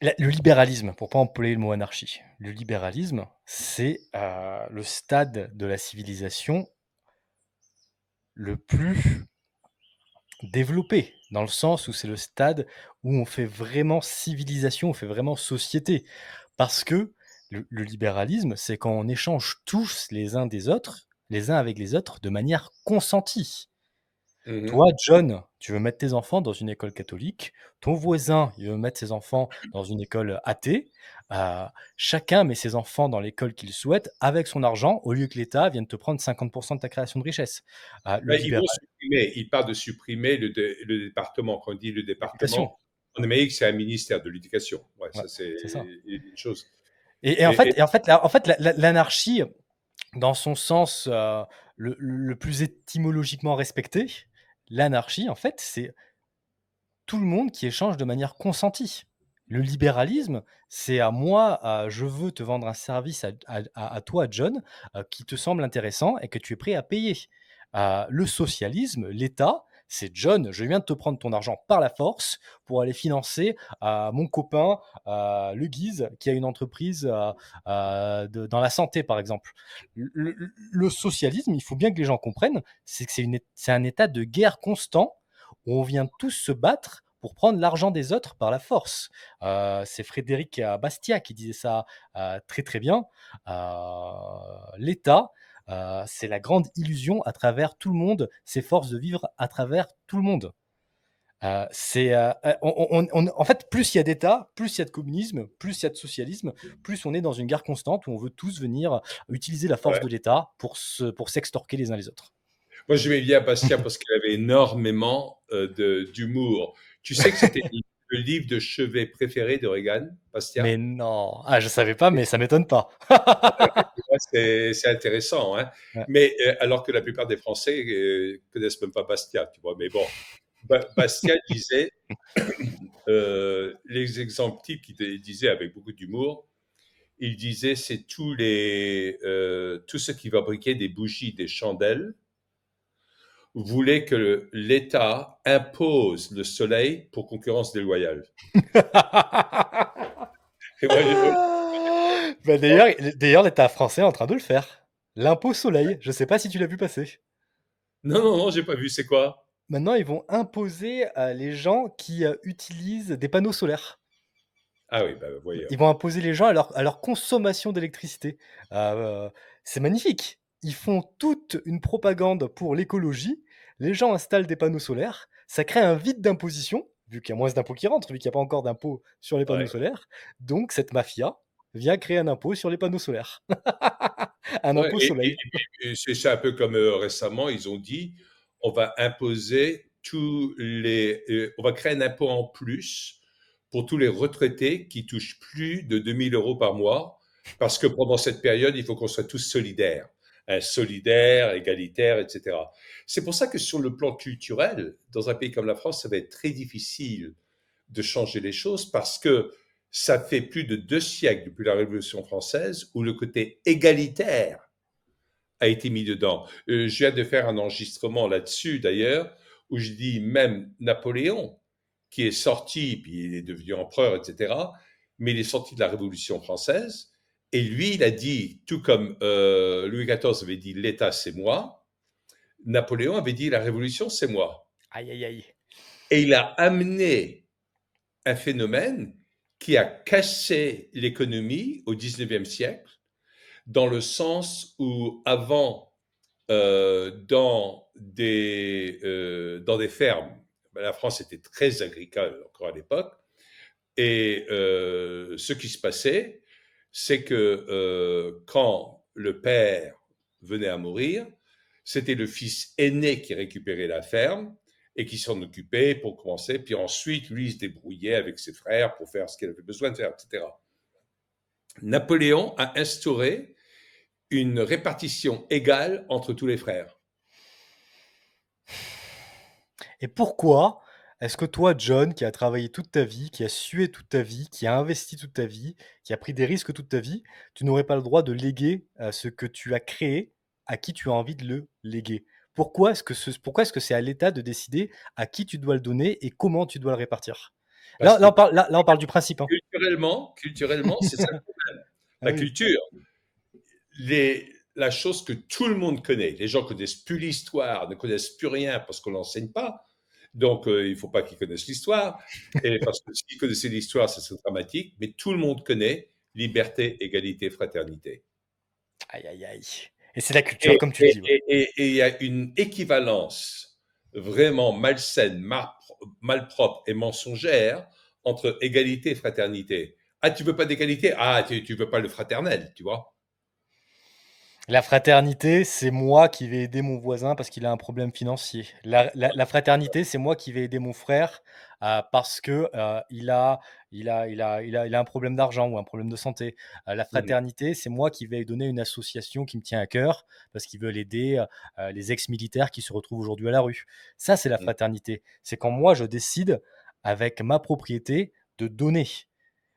le libéralisme, pour pas employer le mot anarchie, le libéralisme, c'est le stade de la civilisation le plus développé, dans le sens où c'est le stade où on fait vraiment civilisation, on fait vraiment société. Parce que le libéralisme, c'est quand on échange tous les uns avec les autres, de manière consentie. Toi, Mhm. John, tu veux mettre tes enfants dans une école catholique, ton voisin, il veut mettre ses enfants dans une école athée, heu, chacun met ses enfants dans l'école qu'il souhaite avec son argent, au lieu que l'État vienne te prendre 50 de ta création de richesse. Le Ben, ils vont libéral supprimer, ils parlent de supprimer le département. Quand on dit le l'éducation, département, en Amérique, c'est un ministère de l'éducation. Ouais, ouais, ça, c'est c'est ça. une chose. Et en Et, fait l'anarchie, dans son sens, le plus étymologiquement respecté, l'anarchie, en fait, c'est tout le monde qui échange de manière consentie. Le libéralisme, c'est à moi, je veux te vendre un service à toi, John, qui te semble intéressant et que tu es prêt à payer. Le socialisme, l'État, c'est John, je viens de te prendre ton argent par la force pour aller financer mon copain, le Guise, qui a une entreprise dans la santé, par exemple. Le socialisme, il faut bien que les gens comprennent, c'est que c'est un état de guerre constant où on vient tous se battre pour prendre l'argent des autres par la force. C'est Frédéric Bastiat qui disait ça très très bien. L'État, c'est la grande illusion à travers tout le monde, s'efforce de vivre à travers tout le monde. En fait, plus il y a d'État, plus il y a de communisme, plus il y a de socialisme, plus on est dans une guerre constante où on veut tous venir utiliser la force ouais. de l'État pour s'extorquer les uns les autres. Moi, j'aimais bien Bastia parce qu'il avait énormément d'humour. Tu sais que c'était le livre de chevet préféré de Reagan, Mais Bastia? non, je savais pas, mais ça m'étonne pas. Ouais, c'est intéressant, hein. Ouais. Mais alors que la plupart des Français connaissent même pas Bastia, tu vois. Mais bon, Bastia disait les exemples types qu'il disait avec beaucoup d'humour. Il disait c'est tous ceux qui fabriquaient des bougies, des chandelles, voulaient que l'État impose le soleil pour concurrence déloyale. Et moi, Bah, d'ailleurs, l'État français est en train de le faire. L'impôt soleil, je sais pas si tu l'as vu passer. non, non, non, j'ai pas vu. C'est quoi? Maintenant, ils vont imposer les gens qui utilisent des panneaux solaires. Ah oui, bah, voyons. Ils vont imposer les gens à leur consommation d'électricité. Heu, c'est magnifique. Ils font toute une propagande pour l'écologie. Les gens installent des panneaux solaires. Ça crée un vide d'imposition, vu qu'il y a moins d'impôts qui rentrent, vu qu'il y a pas encore d'impôts sur les panneaux Ouais. solaires. Donc cette mafia vient créer un impôt sur les panneaux solaires. Un Ouais, impôt soleil. et c'est un peu comme récemment, ils ont dit, on va imposer on va créer un impôt en plus pour tous les retraités qui touchent plus de 2 000 € par mois, parce que pendant cette période, il faut qu'on soit tous solidaires, hein, solidaires, égalitaires, etc. C'est pour ça que sur le plan culturel, dans un pays comme la France, ça va être très difficile de changer les choses parce que ça fait plus de 2 siècles depuis la Révolution française où le côté égalitaire a été mis dedans. Je viens de faire un enregistrement là-dessus d'ailleurs, où je dis même Napoléon, qui est sorti, puis il est devenu empereur, etc., mais il est sorti de la Révolution française, et lui, il a dit, tout comme Louis XIV avait dit l'État c'est moi, Napoléon avait dit la Révolution c'est moi. Aïe, aïe, aïe. Et il a amené un phénomène qui a cassé l'économie au 19e siècle, dans le sens où avant, dans des fermes, la France était très agricole encore à l'époque, et ce qui se passait, c'est que quand le père venait à mourir, c'était le fils aîné qui récupérait la ferme et qui s'en occupait pour commencer, puis ensuite, lui, il se débrouillait avec ses frères pour faire ce qu'il avait besoin de faire, etc. Napoléon a instauré une répartition égale entre tous les frères. Et pourquoi est-ce que toi, John, qui a travaillé toute ta vie, qui a sué toute ta vie, qui a investi toute ta vie, qui a pris des risques toute ta vie, tu n'aurais pas le droit de léguer ce que tu as créé à qui tu as envie de le léguer? Pourquoi est-ce que c'est à l'État de décider à qui tu dois le donner et comment tu dois le répartir? Parce que Là, on parle du principe, hein. culturellement, c'est ça le problème. Ah La oui. culture, la chose que tout le monde connaît, les gens connaissent plus l'histoire, ne connaissent plus rien parce qu'on l'enseigne pas. Donc, il ne faut pas qu'ils connaissent l'histoire. Et parce que s'ils connaissaient l'histoire, ça serait dramatique. Mais tout le monde connaît liberté, égalité, fraternité. Aïe, aïe, aïe. Et c'est la culture, comme tu le dis. Ouais. Et il y a une équivalence vraiment malsaine, malpropre et mensongère entre égalité et fraternité. Ah, tu veux pas d'égalité? Ah, tu veux pas le fraternel, tu vois? La fraternité, c'est moi qui vais aider mon voisin parce qu'il a un problème financier. La fraternité, c'est moi qui vais aider mon frère, parce que, il a un problème d'argent ou un problème de santé. La Mhm, fraternité, c'est moi qui vais donner une association qui me tient à cœur parce qu'ils veulent aider, les ex-militaires qui se retrouvent aujourd'hui à la rue. Ça, c'est la mhm. fraternité. C'est quand moi je décide, avec ma propriété, de donner.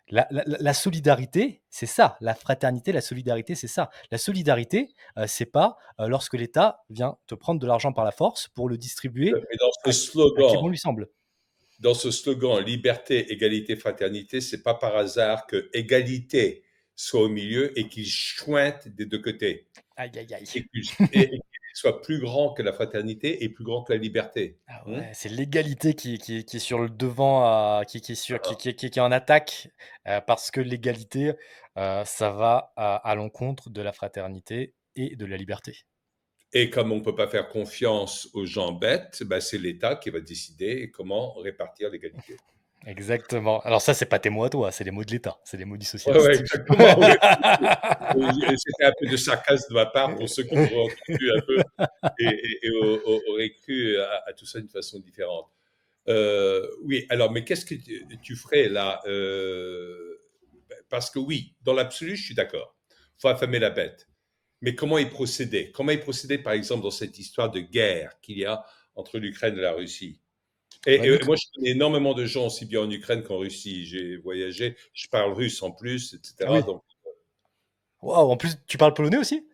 La solidarité, c'est ça. La fraternité, la solidarité, c'est ça. La solidarité, c'est pas, lorsque l'État vient te prendre de l'argent par la force pour le distribuer Mais à qui bon lui semble. dans ce slogan liberté, égalité, fraternité, c'est pas par hasard que égalité soit au milieu et qu'il chointe des deux côtés. Aïe, aïe, aïe. Et qu'il soit plus grand que la fraternité et plus grand que la liberté. Ah Hmm. ouais, c'est l'égalité qui est sur le devant, qui est sur qui est en attaque, parce que l'égalité, ça va à l'encontre de la fraternité et de la liberté. Et comme on ne peut pas faire confiance aux gens bêtes, bah, c'est l'État qui va décider comment répartir l'égalité. Exactement. Alors ça, c'est pas tes mots à toi, c'est les mots de l'État, c'est les mots du Ouais, ouais, socialiste. exactement. Oui. C'était un peu de sarcasme de ma part pour ceux qui m'auraient entendu un peu et auraient cru à tout ça d'une façon différente. Oui, alors, mais qu'est-ce que tu ferais là parce que oui, dans l'absolu, je suis d'accord. Il faut affamer la bête. Mais comment y procéder? Comment y procéder, par exemple, dans cette histoire de guerre qu'il y a entre l'Ukraine et la Russie? Bah, Et l'Uk moi, je connais énormément de gens, aussi bien en Ukraine qu'en Russie. J'ai voyagé, je parle russe en plus, ah etc. oui. Donc, Waouh, en plus, tu parles polonais aussi?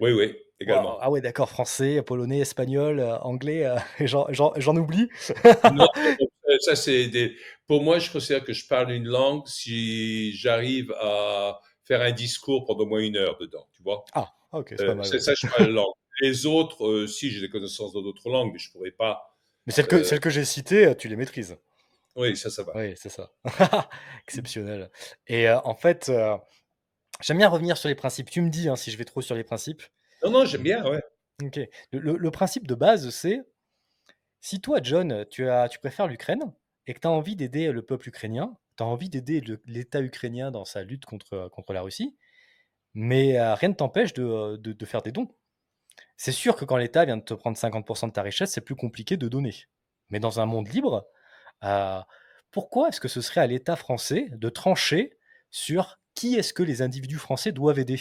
oui, oui, Waouh, également. ah ouais, d'accord, français, polonais, espagnol, anglais, et j'en oublie. Non, ça, c'est des. Pour moi, je considère que je parle une langue si j'arrive à faire un discours pendant au moins 1 heure dedans, tu vois. Ah, OK, c'est pas mal, C'est ouais. ça, je parle la langue. Les autres, si j'ai des connaissances dans d'autres langues, mais je pourrais pas. Mais celles que j'ai citées, tu les maîtrises? Oui, ça va. Oui, c'est ça. Exceptionnel. Et en fait, j'aime bien revenir sur les principes. Tu me dis, hein, si je vais trop sur les principes. Non, non, j'aime bien, ouais. OK. Le principe de base, c'est si toi, John, tu préfères l'Ukraine et que tu as envie d'aider le peuple ukrainien, tu as envie d'aider l'État ukrainien dans sa lutte contre la Russie, mais rien ne t'empêche de faire des dons. C'est sûr que quand l'État vient de te prendre 50 de ta richesse, c'est plus compliqué de donner. Mais dans un monde libre, heu, pourquoi est-ce que ce serait à l'État français de trancher sur qui est-ce que les individus français doivent aider?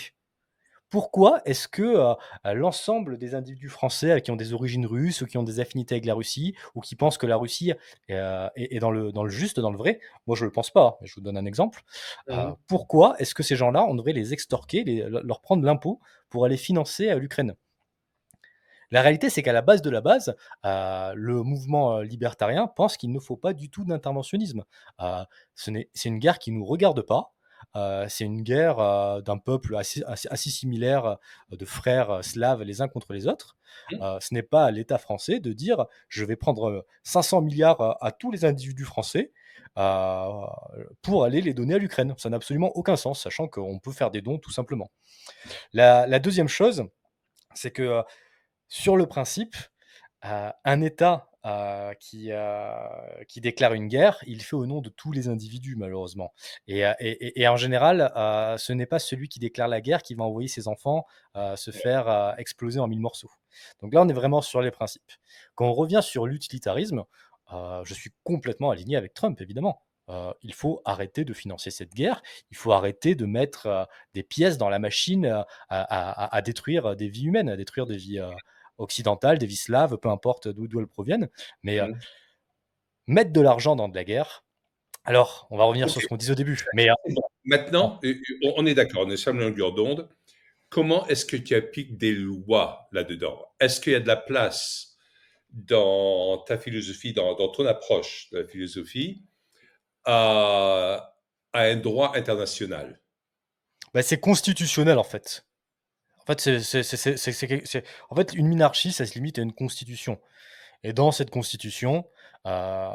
Pourquoi est-ce que, l'ensemble des individus français, qui ont des origines russes ou qui ont des affinités avec la Russie ou qui pensent que la Russie est dans le juste, dans le vrai, moi je ne le pense pas, mais je vous donne un exemple. Mmh. Pourquoi est-ce que ces gens-là, on devrait les extorquer, leur prendre l'impôt pour aller financer, l'Ukraine? La réalité, c'est qu'à la base de la base, le mouvement, libertarien pense qu'il ne faut pas du tout d'interventionnisme. C'est une guerre qui ne nous regarde pas, c'est une guerre, d'un peuple assez similaire, de frères, slaves les uns contre les autres. Mmh. Ce n'est pas à l'État français de dire: «Je vais prendre, 500 000 000 à tous les individus français, heu, pour aller les donner à l'Ukraine». Ça n'a absolument aucun sens, sachant qu'on peut faire des dons tout simplement. La 2e chose, c'est que, sur le principe, un État, qui déclare une guerre, il le fait au nom de tous les individus malheureusement et en général, ce n'est pas celui qui déclare la guerre qui va envoyer ses enfants, se faire, exploser en 1000 morceaux. Donc là, on est vraiment sur les principes. Quand on revient sur l'utilitarisme, je suis complètement aligné avec Trump évidemment. Il faut arrêter de financer cette guerre, il faut arrêter de mettre, des pièces dans la machine, à détruire des vies humaines, à détruire des vies, occidentales, des vies slaves, peu importe d'où elles proviennent, mais Mmh. mettre de l'argent dans de la guerre. Alors, on va revenir OK, sur ce qu'on disait au début, ça mais c'est bon. en Maintenant, on est d'accord, on est sur la même longueur d'onde. Comment est-ce que tu appliques des lois là-dedans? Est-ce qu'il y a de la place dans ta philosophie, dans ton approche de la philosophie, à un droit international? bah, c'est constitutionnel en fait. En fait, en fait, une monarchie, ça se limite à une constitution et dans cette constitution, heu,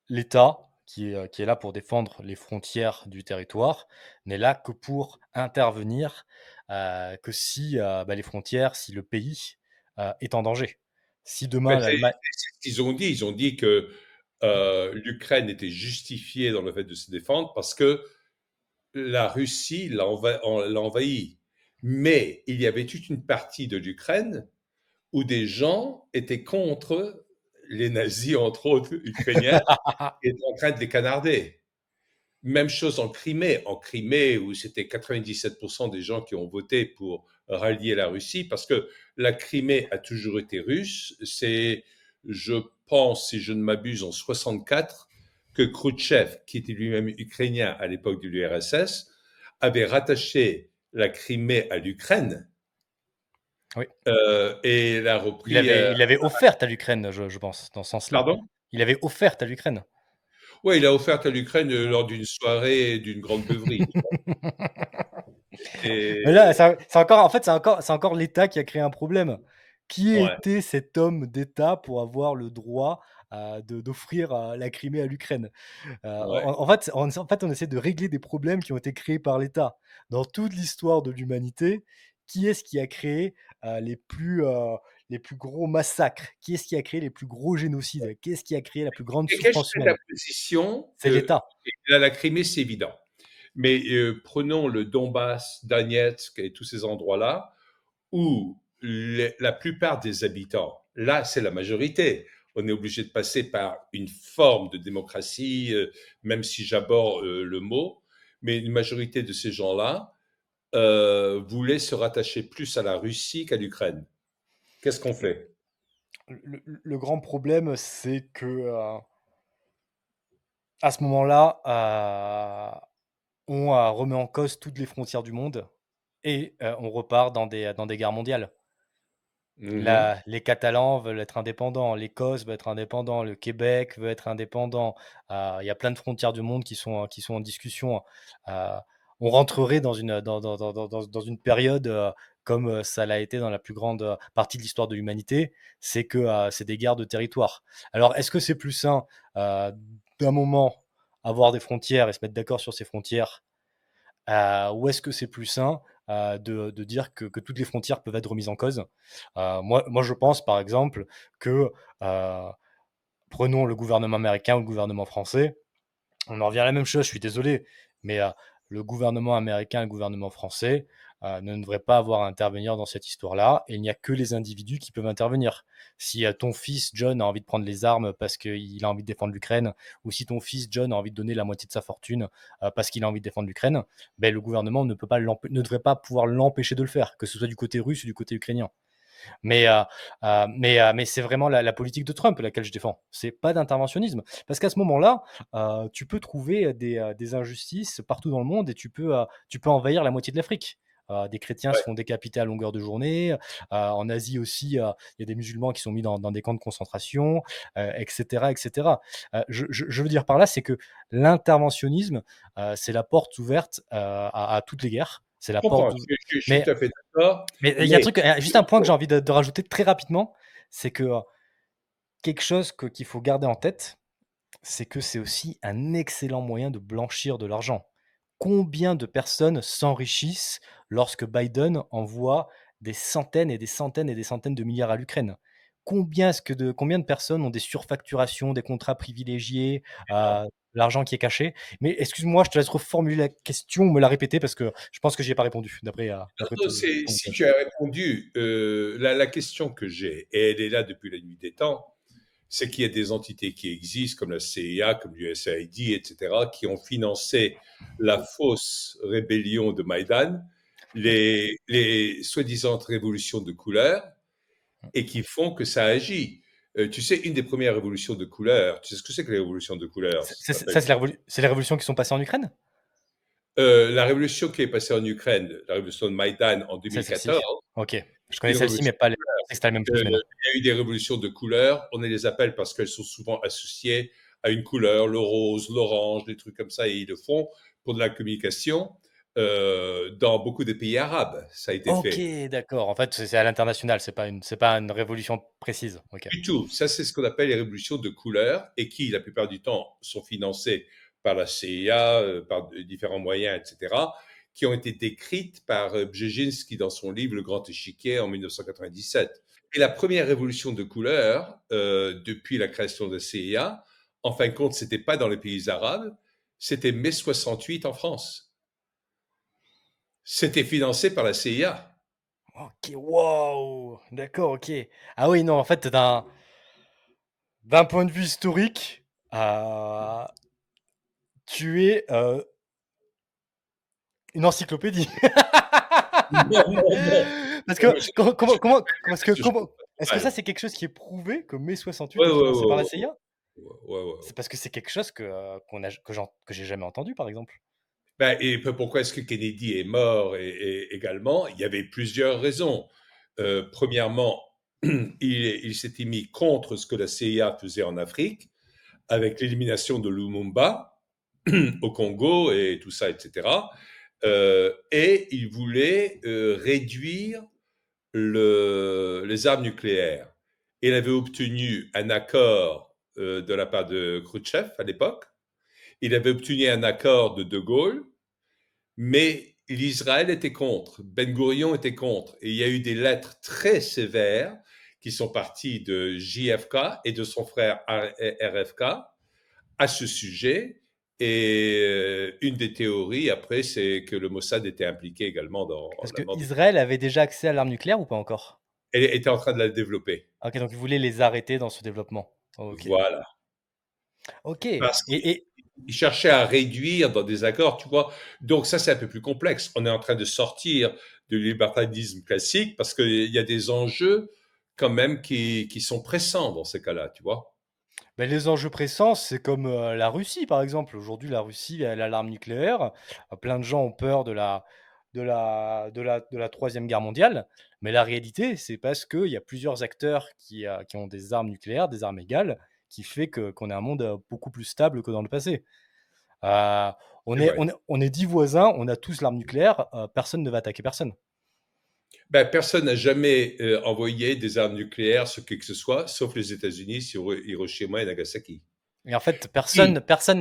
l'État qui est là pour défendre les frontières du territoire, n'est là que pour intervenir, que si, bah, les frontières, si le pays, est en danger. Si Ben, demain c'est l'Allemagne c'est ce qu'ils ont dit. Ils ont dit que, l'Ukraine était justifiée dans le fait de se défendre parce que la Russie l'a envahi. Mais il y avait toute une partie de l'Ukraine où des gens étaient contre les nazis, entre autres ukrainiens, et étaient en train de les canarder. Même chose en Crimée. En Crimée, où c'était 97% des gens qui ont voté pour rallier la Russie, parce que la Crimée a toujours été russe. C'est, je pense, si je ne m'abuse, en 64, que Khrouchtchev, qui était lui-même ukrainien à l'époque de l'URSS, avait rattaché la Crimée à l'Ukraine oui. et l'a Il repris. avait il l'avait offerte à l'Ukraine, je pense, dans ce sens-là. Pardon. Il avait offerte à l'Ukraine. Oui, il a offert à l'Ukraine Mmh. lors d'une soirée et d'une grande beuverie. Mais là, Et c'est encore en fait, c'est encore l'État qui a créé un problème. Qui ouais, était cet homme d'État pour avoir le droit, d'offrir, la Crimée à l'Ukraine? ouais. En fait, on essaie de régler des problèmes qui ont été créés par l'État. Dans toute l'histoire de l'humanité, qui est-ce qui a créé, les plus gros massacres? Qui est-ce qui a créé les plus gros génocides? Qui est-ce qui a créé la plus grande Et quelle souffrance serait ta humaine? position C'est l'État. là, la Crimée, c'est évident. Mais prenons le Donbass, Donetsk et tous ces endroits-là où la plupart des habitants, là, c'est la majorité. On est obligé de passer par une forme de démocratie, même si j'aborde le mot, mais une majorité de ces gens-là voulaient se rattacher plus à la Russie qu'à l'Ukraine. Qu'est-ce qu'on fait? Le grand problème, c'est que, à ce moment-là, on, remet en cause toutes les frontières du monde et on repart dans des guerres mondiales. Mhm. Les Catalans veulent être indépendants, l'Écosse veut être indépendant, le Québec veut être indépendant. Il y a plein de frontières du monde qui sont en discussion. Heu, on rentrerait dans une période, comme ça l'a été dans la plus grande partie de l'histoire de l'humanité, c'est que c'est des guerres de territoire. Alors, est-ce que c'est plus sain d'un moment avoir des frontières et se mettre d'accord sur ces frontières, ou est-ce que c'est plus sain de dire que toutes les frontières peuvent être remises en cause? Moi, je pense, par exemple, que prenons le gouvernement américain ou le gouvernement français, on en revient à la même chose, je suis désolé, mais le gouvernement américain et le gouvernement français ne devraient pas avoir à intervenir dans cette histoire-là, et il n'y a que les individus qui peuvent intervenir. Si ton fils John a envie de prendre les armes parce qu'il a envie de défendre l'Ukraine, ou si ton fils John a envie de donner la moitié de sa fortune parce qu'il a envie de défendre l'Ukraine, ben, le gouvernement ne devrait pas pouvoir l'empêcher de le faire, que ce soit du côté russe ou du côté ukrainien. Mais c'est vraiment la politique de Trump laquelle je défends. C'est pas d'interventionnisme. Parce qu'à ce moment-là, tu peux trouver des injustices partout dans le monde et tu peux envahir la moitié de l'Afrique. Des chrétiens se Ouais. font décapiter à longueur de journée. En Asie aussi, il y a des musulmans qui sont mis dans des camps de concentration, etc., etc. Je veux dire par là, c'est que l'interventionnisme, c'est la porte ouverte à toutes les guerres. C'est Je la porte comprends, ouverte. je suis Mais tout à fait d'accord, mais il y a un mais truc, juste un point que j'ai envie de rajouter très rapidement, c'est que quelque chose qu'il faut garder en tête, c'est que c'est aussi un excellent moyen de blanchir de l'argent. Combien de personnes s'enrichissent lorsque Biden envoie des centaines et des centaines et des centaines de milliards à l'Ukraine? Combien de personnes ont des surfacturations, des contrats privilégiés, l'argent qui est caché? Mais excuse-moi, je te laisse reformuler la question ou me la répéter parce que je pense que j'y ai pas répondu d'après ton si message. tu as répondu, la question que j'ai, et elle est là depuis la nuit des temps, c'est qu'il y a des entités qui existent, comme la CIA, comme l'USAID, etc., qui ont financé la fausse rébellion de Maïdan, les soi-disant révolutions de couleur, et qui font que ça agit. Tu sais, une des premières révolutions de couleur, tu sais ce que c'est que les révolutions de couleur? Ça, c'est les révolutions qui sont passées en Ukraine? La révolution qui est passée en Ukraine, la révolution de Maïdan en C'est 2014, celle-ci? OK. Je c'est connais une celle-ci, révolution mais pas les de couleur. je sais que c'était la même chose, mais non. Il y a eu des révolutions de couleur, on les appelle parce qu'elles sont souvent associées à une couleur, le rose, l'orange, des trucs comme ça, et ils le font pour de la communication dans beaucoup de pays arabes. Ça a été OK, fait. d'accord. En fait, c'est à l'international, c'est pas une révolution précise. OK. Du tout. Ça, c'est ce qu'on appelle les révolutions de couleur et qui, la plupart du temps, sont financées par la CIA, par différents moyens, etc., qui ont été décrites par Brzezinski dans son livre Le Grand Échiquier en 1997. Et la première révolution de couleur, depuis la création de la CIA, en fin de compte, c'était pas dans les pays arabes, c'était mai 68 en France. C'était financé par la CIA. OK, waouh! D'accord, OK. Ah oui, non, en fait, d'un point de vue historique, heu, tu es, une encyclopédie. Non, non, non. Parce Non, que mais je, comment parce que parce que je comment trouve est-ce pas que mal. ça, c'est quelque chose qui est prouvé que mai Ouais, 68 est ouais, financé par ouais, la ouais, CIA? ouais, ouais, ouais, C'est ouais. parce que c'est quelque chose que j'ai jamais entendu, par exemple. Ben, et pourquoi est-ce que Kennedy est mort également? Il y avait plusieurs raisons. Premièrement, il s'était mis contre ce que la CIA faisait en Afrique, avec l'élimination de Lumumba au Congo et tout ça, etc. Et il voulait réduire les armes nucléaires. Il avait obtenu un accord de la part de Khrouchtchev à l'époque. Il avait obtenu un accord de Gaulle, mais l'Israël était contre, Ben Gurion était contre, et il y a eu des lettres très sévères qui sont parties de JFK et de son frère RFK à ce sujet. Et une des théories, après, c'est que le Mossad était impliqué également dans Parce la que mort de... Israël avait déjà accès à l'arme nucléaire ou pas encore? Elle était en train de la développer. OK, donc ils voulaient les arrêter dans ce développement. OK. Voilà. OK, Parce qu'il et cherchait à réduire dans des accords, tu vois. Donc ça, c'est un peu plus complexe. On est en train de sortir du libertarisme classique parce qu'il y a des enjeux quand même qui sont pressants dans ces cas-là, tu vois. bah, les enjeux pressants, c'est comme, la Russie, par exemple. Aujourd'hui, la Russie, elle a l'arme nucléaire. Plein de gens ont peur de la 3e guerre mondiale, mais la réalité, c'est parce qu'il y a plusieurs acteurs qui ont des armes nucléaires, des armes égales, qui fait qu'on est un monde, beaucoup plus stable que dans le passé. Heu, C'est vrai. on est 10 voisins, on a tous l'arme nucléaire, personne ne va attaquer personne. Ben, personne n'a jamais envoyé des armes nucléaires sur qui que ce soit, sauf les États-Unis sur Hiroshima et Nagasaki. Et en fait, Qui, personne n'a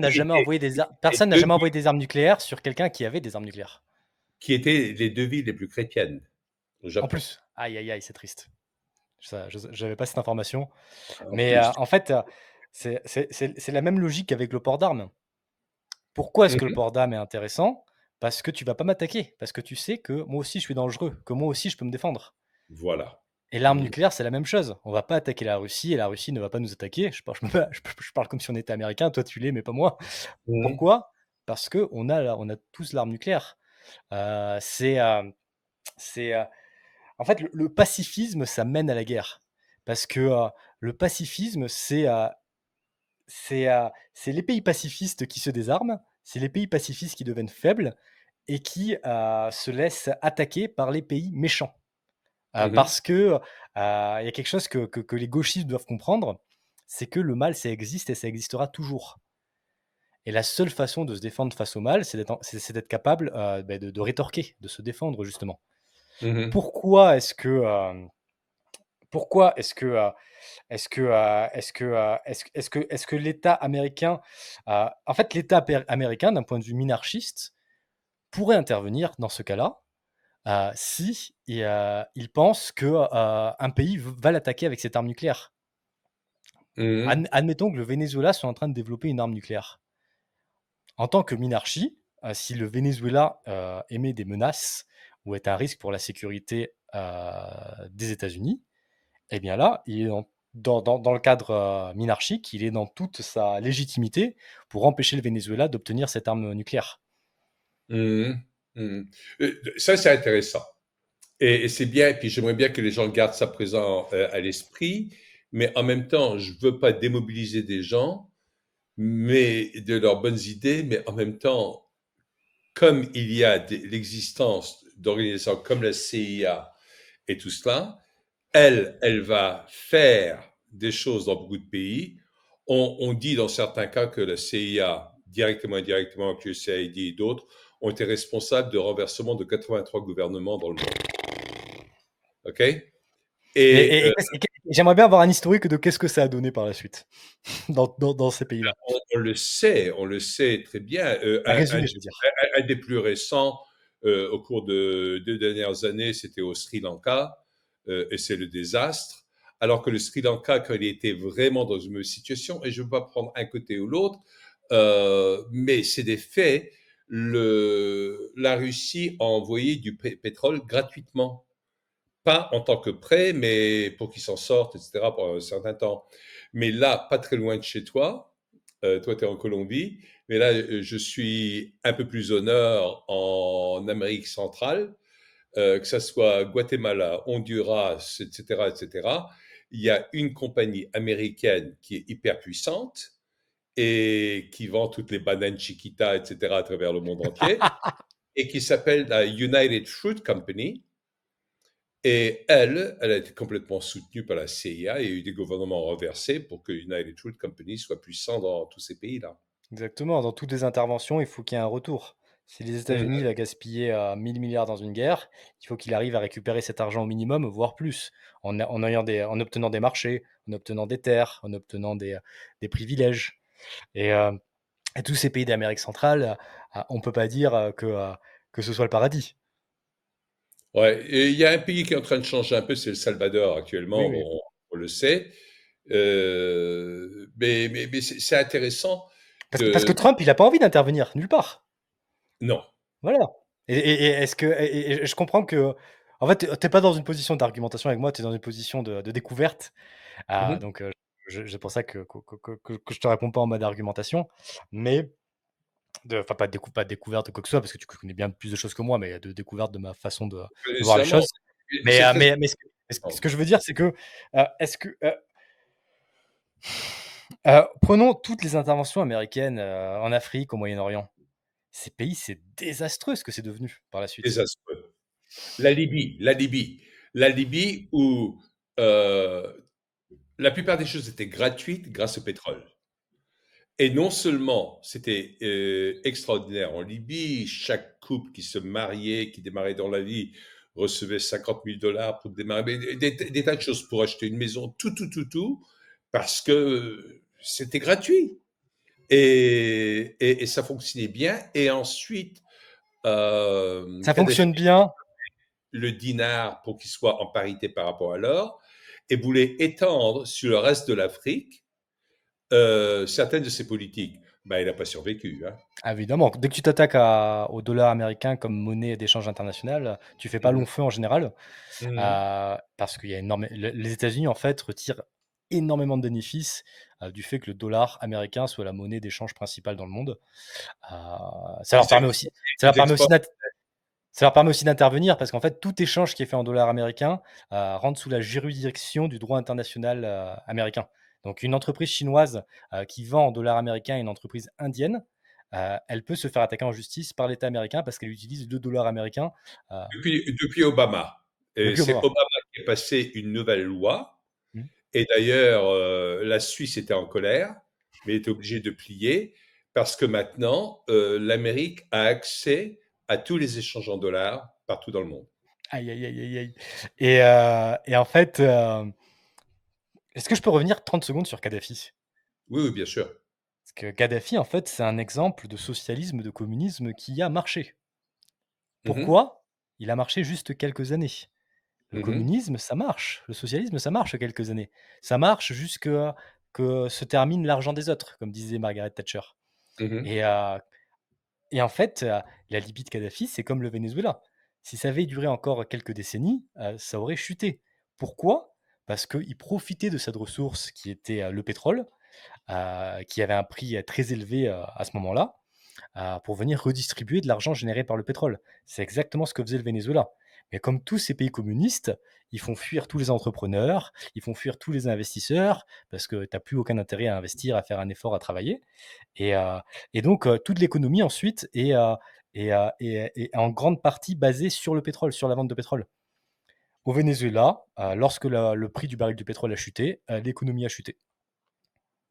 qui jamais étaient envoyé les personne n'a deux jamais envoyé des armes nucléaires sur quelqu'un qui avait des armes nucléaires. qui étaient les deux villes les plus chrétiennes au En Japon. plus, aïe aïe aïe, c'est triste. Ça, je n'avais pas cette information. En Mais plus. en fait, c'est la même logique avec le port d'armes. Pourquoi est-ce que le Mhm. port d'armes est intéressant? Parce que tu vas pas m'attaquer, parce que tu sais que moi aussi je suis dangereux, que moi aussi je peux me défendre. Voilà. Et l'arme Mhm. nucléaire, c'est la même chose. On va pas attaquer la Russie et la Russie ne va pas nous attaquer. Je parle comme si on était américain, toi tu l'es, mais pas moi. Mhm. Pourquoi? Parce on a tous l'arme nucléaire. Euh, c'est, euh, c'est, euh, En fait, le pacifisme, ça mène à la guerre. Parce que le pacifisme, c'est les pays pacifistes qui se désarment, c'est les pays pacifistes qui deviennent faibles et qui se laissent attaquer par les pays méchants. Mhm. Parce que il y a quelque chose que les gauchistes doivent comprendre, c'est que le mal, ça existe et ça existera toujours. Et la seule façon de se défendre face au mal, c'est d'être capable de rétorquer, de se défendre justement. Mhm. Pourquoi est-ce que, pourquoi est-ce que l'État américain, en fait, américain, d'un point de vue minarchiste, pourrait intervenir dans ce cas-là si il pense que un pays va l'attaquer avec cette arme nucléaire. Mhm. Admettons que le Venezuela soit en train de développer une arme nucléaire. En tant que minarchie, si le Venezuela émet des menaces ou est un risque pour la sécurité des États-Unis, eh bien là, il est dans le cadre minarchique, il est dans toute sa légitimité pour empêcher le Venezuela d'obtenir cette arme nucléaire. Mhm. Mhm. Ça, c'est intéressant. Et c'est bien, et puis j'aimerais bien que les gens gardent ça présent à l'esprit, mais en même temps, je veux pas démobiliser des gens, mais de leurs bonnes idées, mais en même temps, comme il y a l'existence d'organisations comme la CIA et tout cela, elle va faire des choses dans beaucoup de pays. On dit dans certains cas que la CIA, directement et indirectement, que le CID et d'autres, ont été responsables de renversement de 83 gouvernements dans le monde. OK? Et J'aimerais bien avoir un historique de qu'est-ce que ça a donné par la suite dans ces pays-là. on le sait très bien. Un résumé, je veux dire. Un des plus récents, au cours de 2 dernières années, c'était au Sri Lanka, et c'est le désastre. Alors que le Sri Lanka, quand il était vraiment dans une mauvaise situation, et je ne veux pas prendre un côté ou l'autre, mais c'est des faits, la Russie a envoyé du pétrole gratuitement. Pas en tant que prêt, mais pour qu'ils s'en sortent, etc., pour un certain temps. Mais là, pas très loin de chez toi, toi, tu es en Colombie, mais là, je suis un peu plus au nord, en Amérique centrale, que ce soit Guatemala, Honduras, etc., etc. Il y a une compagnie américaine qui est hyper puissante et qui vend toutes les bananes Chiquita, etc., à travers le monde entier, et qui s'appelle la United Fruit Company. Et elle a été complètement soutenue par la CIA. Il y a eu des gouvernements renversés pour que United Fruit Company soit puissant dans tous ces pays-là. Exactement, dans toutes les interventions, il faut qu'il y ait un retour. Si les États-Unis Mhm. va gaspiller 1000 milliards dans une guerre, il faut qu'il arrive à récupérer cet argent au minimum, voire plus, en obtenant des marchés, en obtenant des terres, en obtenant des privilèges. Et, euh, et tous ces pays d'Amérique centrale, on ne peut pas dire que ce soit le paradis. Ouais. Et il y a un pays qui est en train de changer un peu, c'est le Salvador Oui, actuellement, oui. on le sait. Mais c'est intéressant Parce que de... Trump, il n'a pas envie d'intervenir, nulle part. Non. Voilà. Et je comprends que, en fait, t'es pas dans une position d'argumentation avec moi, tu es dans une position de découverte. Mhm. Donc, c'est pour ça que je te réponds pas en mode argumentation, mais enfin, pas de découverte ou quoi que ce soit, parce que tu connais bien plus de choses que moi, mais de découverte de ma façon de voir les Nécessairement. choses. C'est très Mais ce important. que je veux dire, c'est que, est-ce que, prenons toutes les interventions américaines en Afrique, au Moyen-Orient. Ces pays, c'est désastreux ce que c'est devenu par la suite. Désastreux. La Libye où la plupart des choses étaient gratuites grâce au pétrole. Et non seulement c'était extraordinaire en Libye, chaque couple qui se mariait, qui démarrait dans la vie, recevait 50 000 $ pour démarrer, des tas de choses pour acheter une maison, tout, parce que c'était gratuit. Et ça fonctionnait bien. Et ensuite, Ça Kadhafi fonctionne bien. le dinar pour qu'il soit en parité par rapport à l'or et voulait étendre sur le reste de l'Afrique certaines de ses politiques. Ben, il n'a pas survécu. Hein. Ah, évidemment, dès que tu t'attaques au dollar américain comme monnaie d'échange international, tu fais pas long Mhm. feu en général, Mhm. parce qu'il y a les États-Unis en fait retirent énormément de bénéfices du fait que le dollar américain soit la monnaie d'échange principale dans le monde. Euh, ça leur permet aussi, ça leur Ils permet aussi exportent. Ça leur permet aussi d'intervenir parce qu'en fait, tout échange qui est fait en dollars américains rentre sous la juridiction du droit international américain. Donc, une entreprise chinoise qui vend en dollars américains à une entreprise indienne, elle peut se faire attaquer en justice par l'État américain parce qu'elle utilise le dollar américain euh, Depuis Obama. Et depuis c'est Obama. Obama qui a passé une nouvelle loi. Hmm. Et d'ailleurs, la Suisse était en colère, mais était obligée de plier parce que maintenant, l'Amérique a accès à tous les échanges en dollars partout dans le monde. Aïe, aïe, aïe, aïe, aïe. Et en fait, est-ce que je peux revenir 30 secondes sur Kadhafi? Oui, oui, bien sûr. Parce que Kadhafi, en fait, c'est un exemple de socialisme, de communisme qui a marché. Mhm, Pourquoi? Il a marché juste quelques années. Le mhm, communisme, ça marche. Le socialisme, ça marche quelques années. Ça marche jusqu'à que se termine l'argent des autres, comme disait Margaret Thatcher. mhm, Et, heu et en fait, la Libye de Kadhafi, c'est comme le Venezuela. Si ça avait duré encore quelques décennies, ça aurait chuté. Pourquoi? Parce qu'il profitait de cette ressource qui était, le pétrole, qui avait un prix, très élevé, à ce moment-là, pour venir redistribuer de l'argent généré par le pétrole. C'est exactement ce que faisait le Venezuela. Mais comme tous ces pays communistes, ils font fuir tous les entrepreneurs, ils font fuir tous les investisseurs, parce que tu n'as plus aucun intérêt à investir, à faire un effort, à travailler. Et, euh, et donc, toute l'économie ensuite est en grande partie basée sur le pétrole, sur la vente de pétrole. Au Venezuela, lorsque le prix du baril du pétrole a chuté, l'économie a chuté.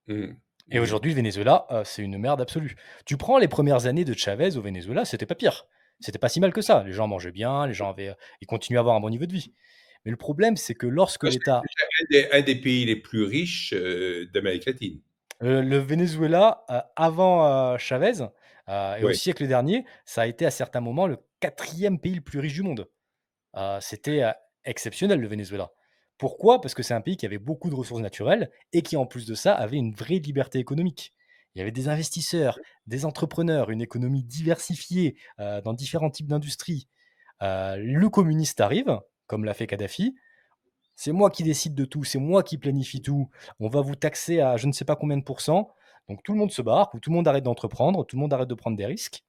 mhm, Et mhm. aujourd'hui, le Venezuela, c'est une merde absolue. Tu prends les premières années de Chavez au Venezuela, c'était pas pire. C'était pas si mal que ça. Les gens mangeaient bien, ils continuaient à avoir un bon niveau de vie. Mais le problème, c'est que lorsque Ah, c'est l'État, déjà un des pays les plus riches d'Amérique latine. le Venezuela, avant Chavez, et au Oui. siècle dernier, ça a été à certains moments le quatrième pays le plus riche du monde. C'était exceptionnel le Venezuela. Pourquoi? Parce que c'est un pays qui avait beaucoup de ressources naturelles et qui, en plus de ça, avait une vraie liberté économique. Il y avait des investisseurs, des entrepreneurs, une économie diversifiée dans différents types d'industries. Le communiste arrive, comme l'a fait Kadhafi. C'est moi qui décide de tout, c'est moi qui planifie tout. On va vous taxer à je ne sais pas combien de pourcents. Donc tout le monde se barre, ou tout le monde arrête d'entreprendre, tout le monde arrête de prendre des risques.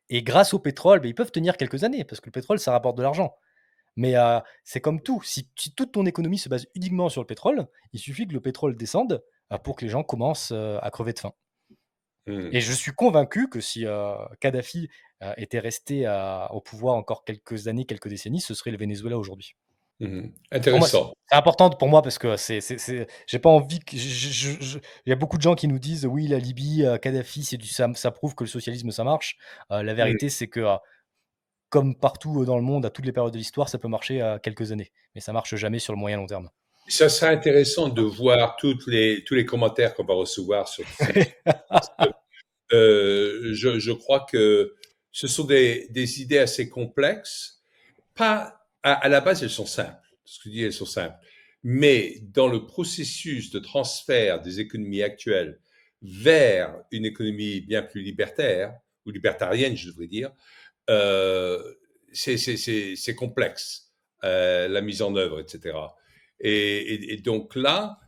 Et grâce au pétrole, ils peuvent tenir quelques années, parce que le pétrole, ça rapporte de l'argent. Mais c'est comme tout, si toute ton économie se base uniquement sur le pétrole, il suffit que le pétrole descende pour que les gens commencent à crever de faim. Et Mhm, je suis convaincu que si Kadhafi était resté au pouvoir encore quelques années, quelques décennies, ce serait le Venezuela aujourd'hui. mhm. Pour moi, Intéressant. c'est important pour moi parce que j'ai pas envie que il y a beaucoup de gens qui nous disent oui la Libye, Kadhafi, ça prouve que le socialisme ça marche. La Mhm. vérité c'est que comme partout dans le monde, à toutes les périodes de l'histoire, ça peut marcher à quelques années, mais ça marche jamais sur le moyen long terme. Ça sera intéressant de voir tous les commentaires qu'on va recevoir sur cette. Je crois que ce sont des idées assez complexes. Pas à la base, elles sont simples. Ce que je dis, elles sont simples. Mais dans le processus de transfert des économies actuelles vers une économie bien plus libertaire, ou libertarienne, je devrais dire, euh, c'est complexe, la mise en œuvre, etc. Et donc là,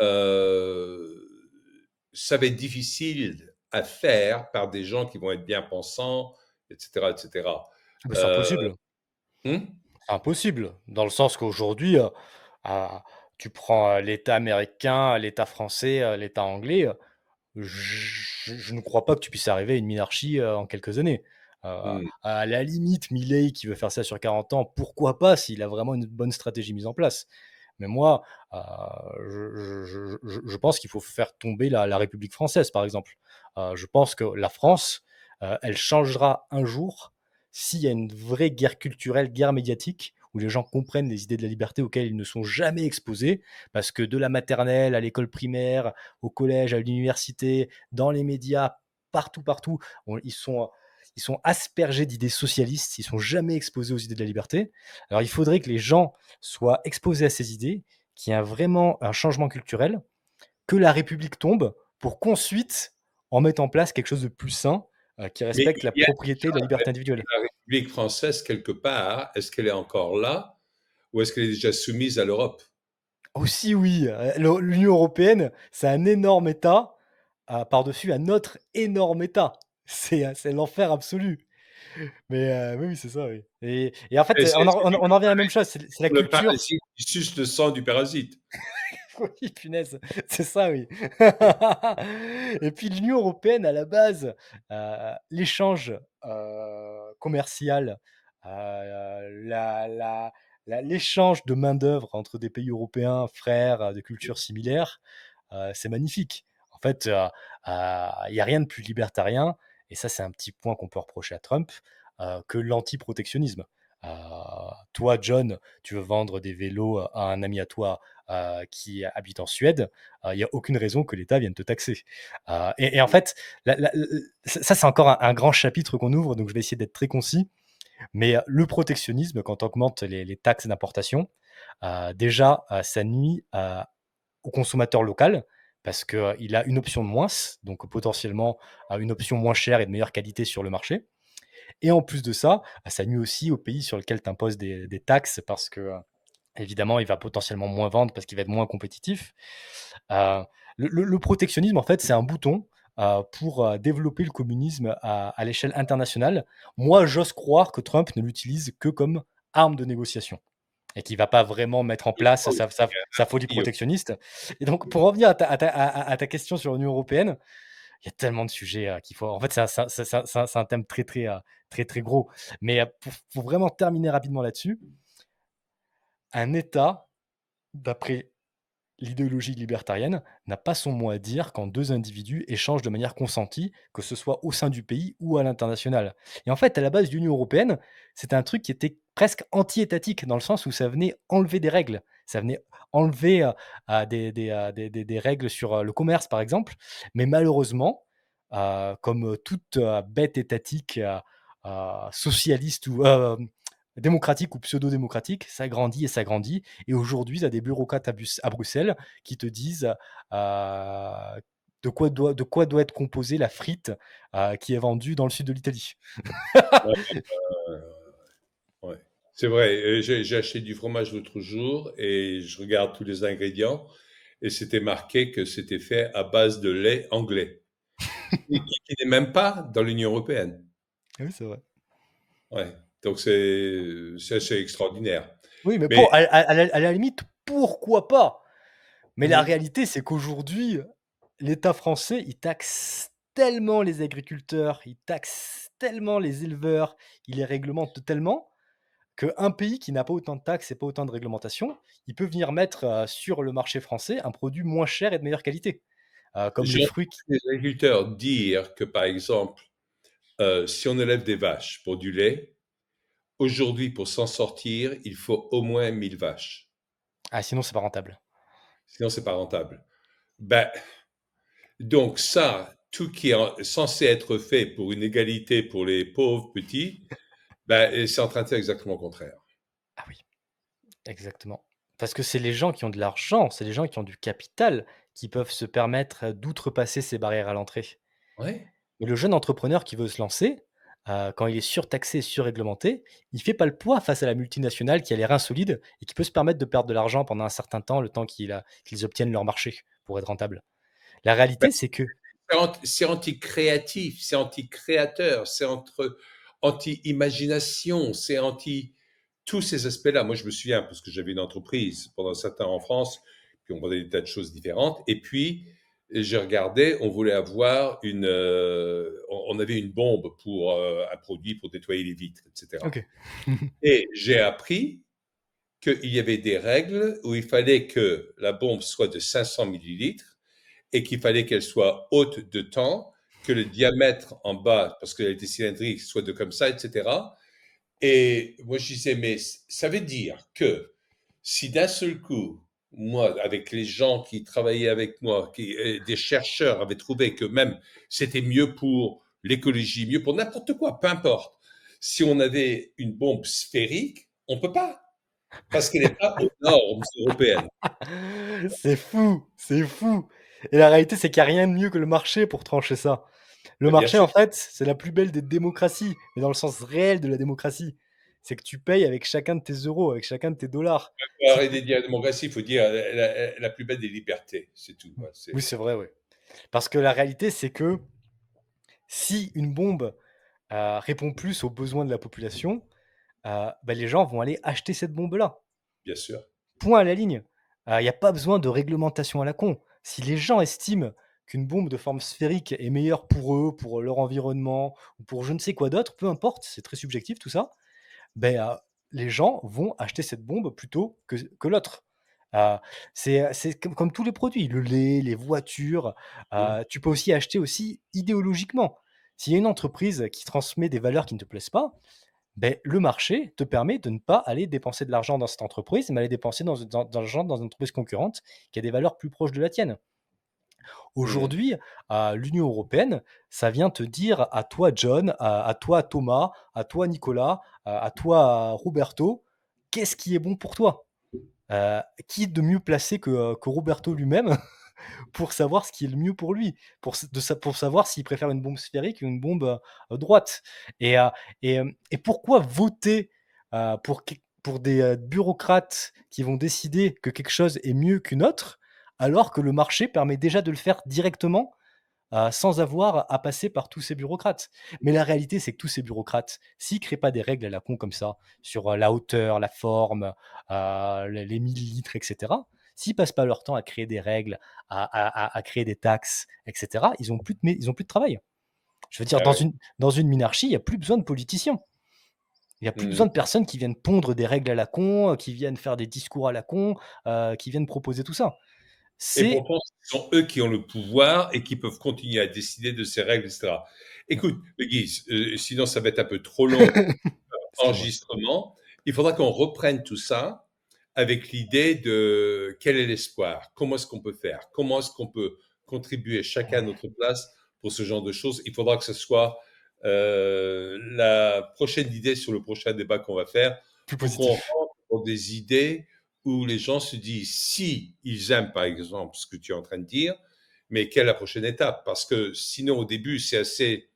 euh, ça va être difficile à faire par des gens qui vont être bien pensants, etc., etc. Ah bah, c'est Euh, impossible. hmm? C'est impossible, dans le sens qu'aujourd'hui, ah, tu prends, l'État américain, l'État français, l'État anglais, je ne crois pas que tu puisses arriver à une monarchie, en quelques années. Hmm. À la limite, Milei qui veut faire ça sur 40 ans, pourquoi pas s'il a vraiment une bonne stratégie mise en place. Mais moi, je pense qu'il faut faire tomber la République française, par exemple. Je pense que la France, elle changera un jour s'il y a une vraie guerre culturelle, guerre médiatique, où les gens comprennent les idées de la liberté auxquelles ils ne sont jamais exposés, parce que de la maternelle à l'école primaire, au collège, à l'université, dans les médias, partout, partout, ils sont aspergés d'idées socialistes, ils sont jamais exposés aux idées de la liberté. Alors il faudrait que les gens soient exposés à ces idées, qu'il y ait vraiment un changement culturel, que la République tombe pour qu'ensuite on mette en place quelque chose de plus sain, qui Mais respecte il la y a propriété et la liberté individuelle. la République française quelque part. Est-ce qu'elle est encore là ou est-ce qu'elle est déjà soumise à l'Europe? Aussi oui, l'Union européenne, c'est un énorme État, par-dessus un autre énorme État. C'est l'enfer absolu. Mais oui, oui, c'est ça, oui. Et en fait, Et on en revient à la même chose, c'est la le culture. parasite qui suce le sang du parasite. Oui, punaise, c'est ça, oui. Et puis l'Union européenne, à la base, l'échange, commercial, l'échange de main-d'œuvre entre des pays européens, frères, de cultures similaires, c'est magnifique. En fait, il y a rien de plus libertarien et ça, c'est un petit point qu'on peut reprocher à Trump, que l'anti-protectionnisme. Heu, Toi, John, tu veux vendre des vélos à un ami à toi qui habite en Suède, il n'y a aucune raison que l'État vienne te taxer. Et en fait, ça, c'est encore un grand chapitre qu'on ouvre, donc je vais essayer d'être très concis. Mais le protectionnisme, quand on augmente les taxes d'importation, déjà, ça nuit au consommateur local parce qu'il a une option de moins, donc potentiellement une option moins chère et de meilleure qualité sur le marché. Et en plus de ça, ça nuit aussi au pays sur lequel tu imposes des taxes parce que évidemment, il va potentiellement moins vendre parce qu'il va être moins compétitif. Heu, le protectionnisme, en fait, c'est un bouton, pour, développer le communisme à l'échelle internationale. Moi, j'ose croire que Trump ne l'utilise que comme arme de négociation et qu'il va pas vraiment mettre en Il place faut sa folie aussi. protectionniste. Et donc pour revenir à ta question sur l'Union européenne, il y a tellement de sujets, qu'il faut en fait, c'est un thème très, très, très, très gros. Mais, pour vraiment terminer rapidement là-dessus, un État, d'après l'idéologie libertarienne n'a pas son mot à dire quand 2 individus échangent de manière consentie, que ce soit au sein du pays ou à l'international. Et en fait, à la base, l'Union européenne, c'était un truc qui était presque anti-étatique, dans le sens où ça venait enlever des règles. Ça venait enlever, des règles sur, le commerce, par exemple. Mais malheureusement, comme, toute, bête étatique, socialiste ou, démocratique ou pseudo-démocratique, ça grandit et ça grandit. Et aujourd'hui, tu as des bureaucrates à Bruxelles qui te disent de quoi doit être composée la frite qui est vendue dans le sud de l'Italie. Ouais, ouais. C'est vrai, j'ai acheté du fromage l'autre jour et je regarde tous les ingrédients et c'était marqué que c'était fait à base de lait anglais, qui n'est même pas dans l'Union européenne. Oui, c'est vrai. Ouais, donc c'est assez extraordinaire. Oui, mais Mais à la limite, pourquoi pas? Mais la mmh réalité, c'est qu'aujourd'hui, l'État français, il taxe tellement les agriculteurs, il taxe tellement les éleveurs, il les réglemente tellement qu'un pays qui n'a pas autant de taxes et pas autant de réglementation, il peut venir mettre, sur le marché français un produit moins cher et de meilleure qualité. Comme les j'ai fruits qui entendu des agriculteurs dire que, par exemple, si on élève des vaches pour du lait, aujourd'hui, pour s'en sortir, il faut au moins 1000 vaches. ah sinon c'est pas rentable. Sinon, c'est pas rentable. Ben, donc ça, tout qui est censé être fait pour une égalité pour les pauvres petits, ben, c'est en train de faire exactement le contraire. Ah oui, exactement. Parce que c'est les gens qui ont de l'argent, c'est les gens qui ont du capital qui peuvent se permettre, d'outrepasser ces barrières à l'entrée. Ouais. Mais le jeune entrepreneur qui veut se lancer, quand il est surtaxé et surréglementé, il fait pas le poids face à la multinationale qui a les reins solides et qui peut se permettre de perdre de l'argent pendant un certain temps, le temps qu'ils obtiennent leur marché pour être rentables. La Ben, réalité, c'est que c'est anti-créatif, c'est anti-créateur, c'est anti-imagination, c'est anti tous ces aspects-là. Moi, je me souviens, parce que j'avais une entreprise pendant un certain temps en France, puis on vendait des tas de choses différentes. Et puis, j'ai regardé, on voulait avoir on avait une bombe pour un produit pour nettoyer les vitres, etc. OK. Et j'ai appris qu'il y avait des règles où il fallait que la bombe soit de 500 millilitres et qu'il fallait qu'elle soit haute de temps, que le diamètre en bas, parce qu'elle était cylindrique, soit de comme ça, etc. Et moi, je disais, mais ça veut dire que si d'un seul coup, moi, avec les gens qui travaillaient avec moi, des chercheurs avaient trouvé que même c'était mieux pour l'écologie, mieux pour n'importe quoi, peu importe. Si on avait une bombe sphérique, on peut pas, parce qu'elle n'est pas aux normes européennes. C'est fou, c'est fou. Et la réalité, c'est qu'il y a rien de mieux que le marché pour trancher ça. Le Mais bien marché, en sûr, fait, c'est la plus belle des démocraties, mais dans le sens réel de la démocratie. C'est que tu payes avec chacun de tes euros, avec chacun de tes dollars. pour Si arrêter de dire démocratie, il faut dire la plus belle des libertés, c'est tout. Ouais, Oui, c'est vrai, oui. Parce que la réalité, c'est que si une bombe, répond plus aux besoins de la population, bah, les gens vont aller acheter cette bombe-là. bien sûr. Point à la ligne. Il y a pas besoin de réglementation à la con. Si les gens estiment qu'une bombe de forme sphérique est meilleure pour eux, pour leur environnement ou pour je ne sais quoi d'autre, peu importe, c'est très subjectif tout ça, beh, les gens vont acheter cette bombe plutôt que l'autre. Heu, c'est comme tous les produits, le lait, les voitures, Mmh. tu peux aussi acheter aussi idéologiquement. S'il y a une entreprise qui transmet des valeurs qui ne te plaisent pas, beh, le marché te permet de ne pas aller dépenser de l'argent dans cette entreprise, mais aller dépenser dans l'argent dans une entreprise concurrente qui a des valeurs plus proches de la tienne. Mmh. Aujourd'hui, l'Union européenne, ça vient te dire à toi John, à toi Thomas, à toi Nicolas, à toi Roberto, qu'est-ce qui est bon pour toi? Qui de mieux placé que Roberto lui-même pour savoir ce qui est le mieux pour lui? Pour savoir s'il préfère une bombe sphérique ou une bombe, droite? Et et pourquoi voter, pour des, bureaucrates qui vont décider que quelque chose est mieux qu'une autre, alors que le marché permet déjà de le faire directement, sans avoir à passer par tous ces bureaucrates. Mais la réalité, c'est que tous ces bureaucrates, s'ils créent pas des règles à la con comme ça, sur, la hauteur, la forme, les millilitres et cetera, s'ils passent pas leur temps à créer des règles, à créer des taxes et cetera, ils ont plus de travail. Je veux dire, Ah oui. dans une minarchie, il y a plus besoin de politiciens. Il y a plus besoin Mmh. de personnes qui viennent pondre des règles à la con, qui viennent faire des discours à la con, qui viennent proposer tout ça. Et C'est pourtant, ce sont eux qui ont le pouvoir et qui peuvent continuer à décider de ces règles, etc. Écoute, Guy, sinon ça va être un peu trop long pour excuse-moi. l'enregistrement. Il faudra qu'on reprenne tout ça avec l'idée de quel est l'espoir, comment est-ce qu'on peut faire, comment est-ce qu'on peut contribuer chacun à notre place pour ce genre de choses. Il faudra que ce soit la prochaine idée sur le prochain débat qu'on va faire Plus pour qu'on positif. rentre dans des idées où les gens se disent si ils aiment par exemple ce que tu es en train de dire, mais quelle est la prochaine étape? Parce que sinon au début c'est assez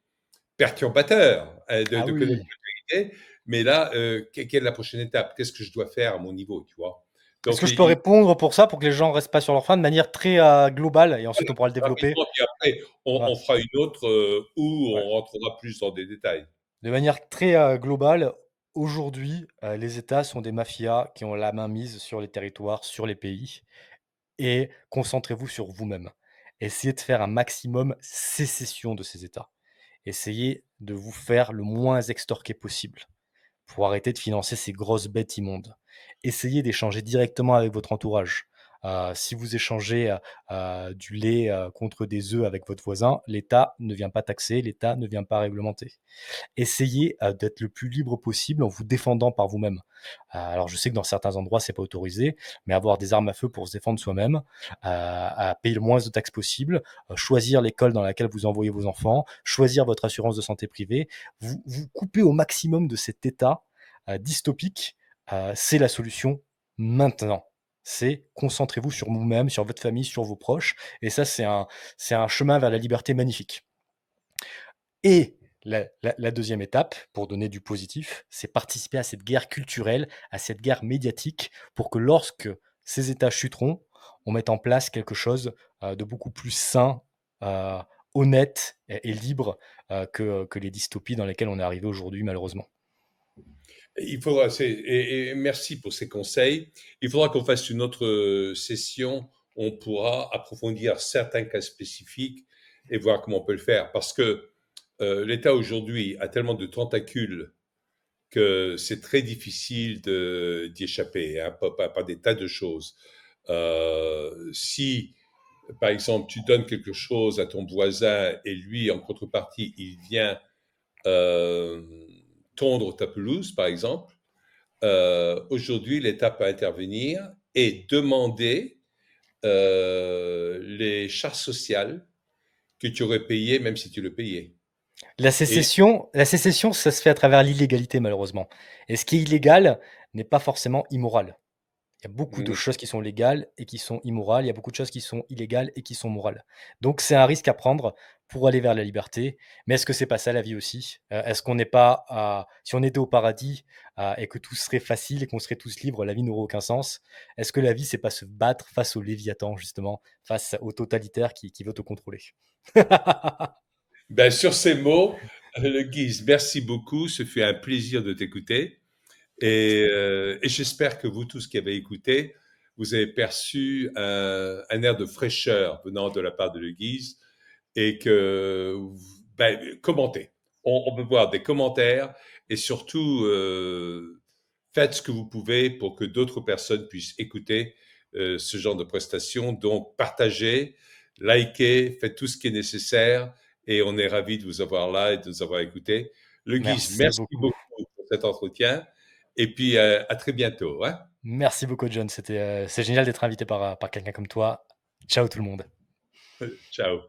perturbateur Ah de oui, connaître oui. la vérité, mais là, quelle est la prochaine étape? Qu'est-ce que je dois faire à mon niveau, tu vois? Est-ce Donc, que je peux répondre pour ça, pour que les gens restent pas sur leur faim de manière très, globale et ensuite on pourra le développer? rapidement, puis après, Voilà, on fera une autre où ouais. on rentrera plus dans des détails. De manière très, globale, aujourd'hui, les États sont des mafias qui ont la main mise sur les territoires, sur les pays et concentrez-vous sur vous-même. Essayez de faire un maximum sécession de ces États. Essayez de vous faire le moins extorqué possible. Pour arrêter de financer ces grosses bêtes immondes. Essayez d'échanger directement avec votre entourage. Si vous échangez, du lait, contre des œufs avec votre voisin, l'État ne vient pas taxer, l'État ne vient pas réglementer. Essayez, d'être le plus libre possible en vous défendant par vous-même. Alors je sais que dans certains endroits, c'est pas autorisé, mais avoir des armes à feu pour se défendre soi-même, à payer le moins de taxes possible, choisir l'école dans laquelle vous envoyez vos enfants, choisir votre assurance de santé privée, vous coupez au maximum de cet état, dystopique, c'est la solution maintenant. C'est concentrez-vous sur vous-même, sur votre famille, sur vos proches et ça c'est un chemin vers la liberté magnifique. Et la 2e étape, pour donner du positif, c'est participer à cette guerre culturelle, à cette guerre médiatique, pour que lorsque ces États chuteront, on mette en place quelque chose, de beaucoup plus sain, heu, honnête et libre, que les dystopies dans lesquelles on est arrivé aujourd'hui malheureusement. Il faudra, et merci pour ces conseils. Il faudra qu'on fasse une autre session où on pourra approfondir certains cas spécifiques et voir comment on peut le faire. Parce que l'État aujourd'hui a tellement de tentacules que c'est très difficile d'y échapper, hein, par des tas de choses. Si, par exemple, tu donnes quelque chose à ton voisin et lui, en contrepartie, il vient euh, tondre ta pelouse, par exemple, aujourd'hui, l'État peut intervenir et demander les charges sociales que tu aurais payées même si tu le payais. Et La sécession, ça se fait à travers l'illégalité, malheureusement. Et ce qui est illégal n'est pas forcément immoral. Il y a beaucoup de mmh, choses qui sont légales et qui sont immorales. Il y a beaucoup de choses qui sont illégales et qui sont morales. Donc c'est un risque à prendre pour aller vers la liberté. Mais est-ce que c'est pas ça la vie aussi? Est-ce qu'on n'est pas à si on était au paradis, et que tout serait facile et qu'on serait tous libres, la vie n'aurait aucun sens. Est-ce que la vie, c'est pas se battre face au Léviathan justement, face au totalitaire qui veut te contrôler? ben, sur ces mots, le Guise, merci beaucoup. Ce fut un plaisir de t'écouter. Et j'espère que vous tous qui avez écouté, vous avez perçu un air de fraîcheur venant de la part de Le Guise et que, ben, commentez. On peut voir des commentaires et surtout, faites ce que vous pouvez pour que d'autres personnes puissent écouter ce genre de prestations. Donc, partagez, likez, faites tout ce qui est nécessaire et on est ravis de vous avoir là et de nous avoir écoutés. Le Guise, Merci merci beaucoup. beaucoup pour cet entretien et puis à très bientôt. Hein. Merci beaucoup John, c'est génial d'être invité par quelqu'un comme toi. Ciao tout le monde. Ciao.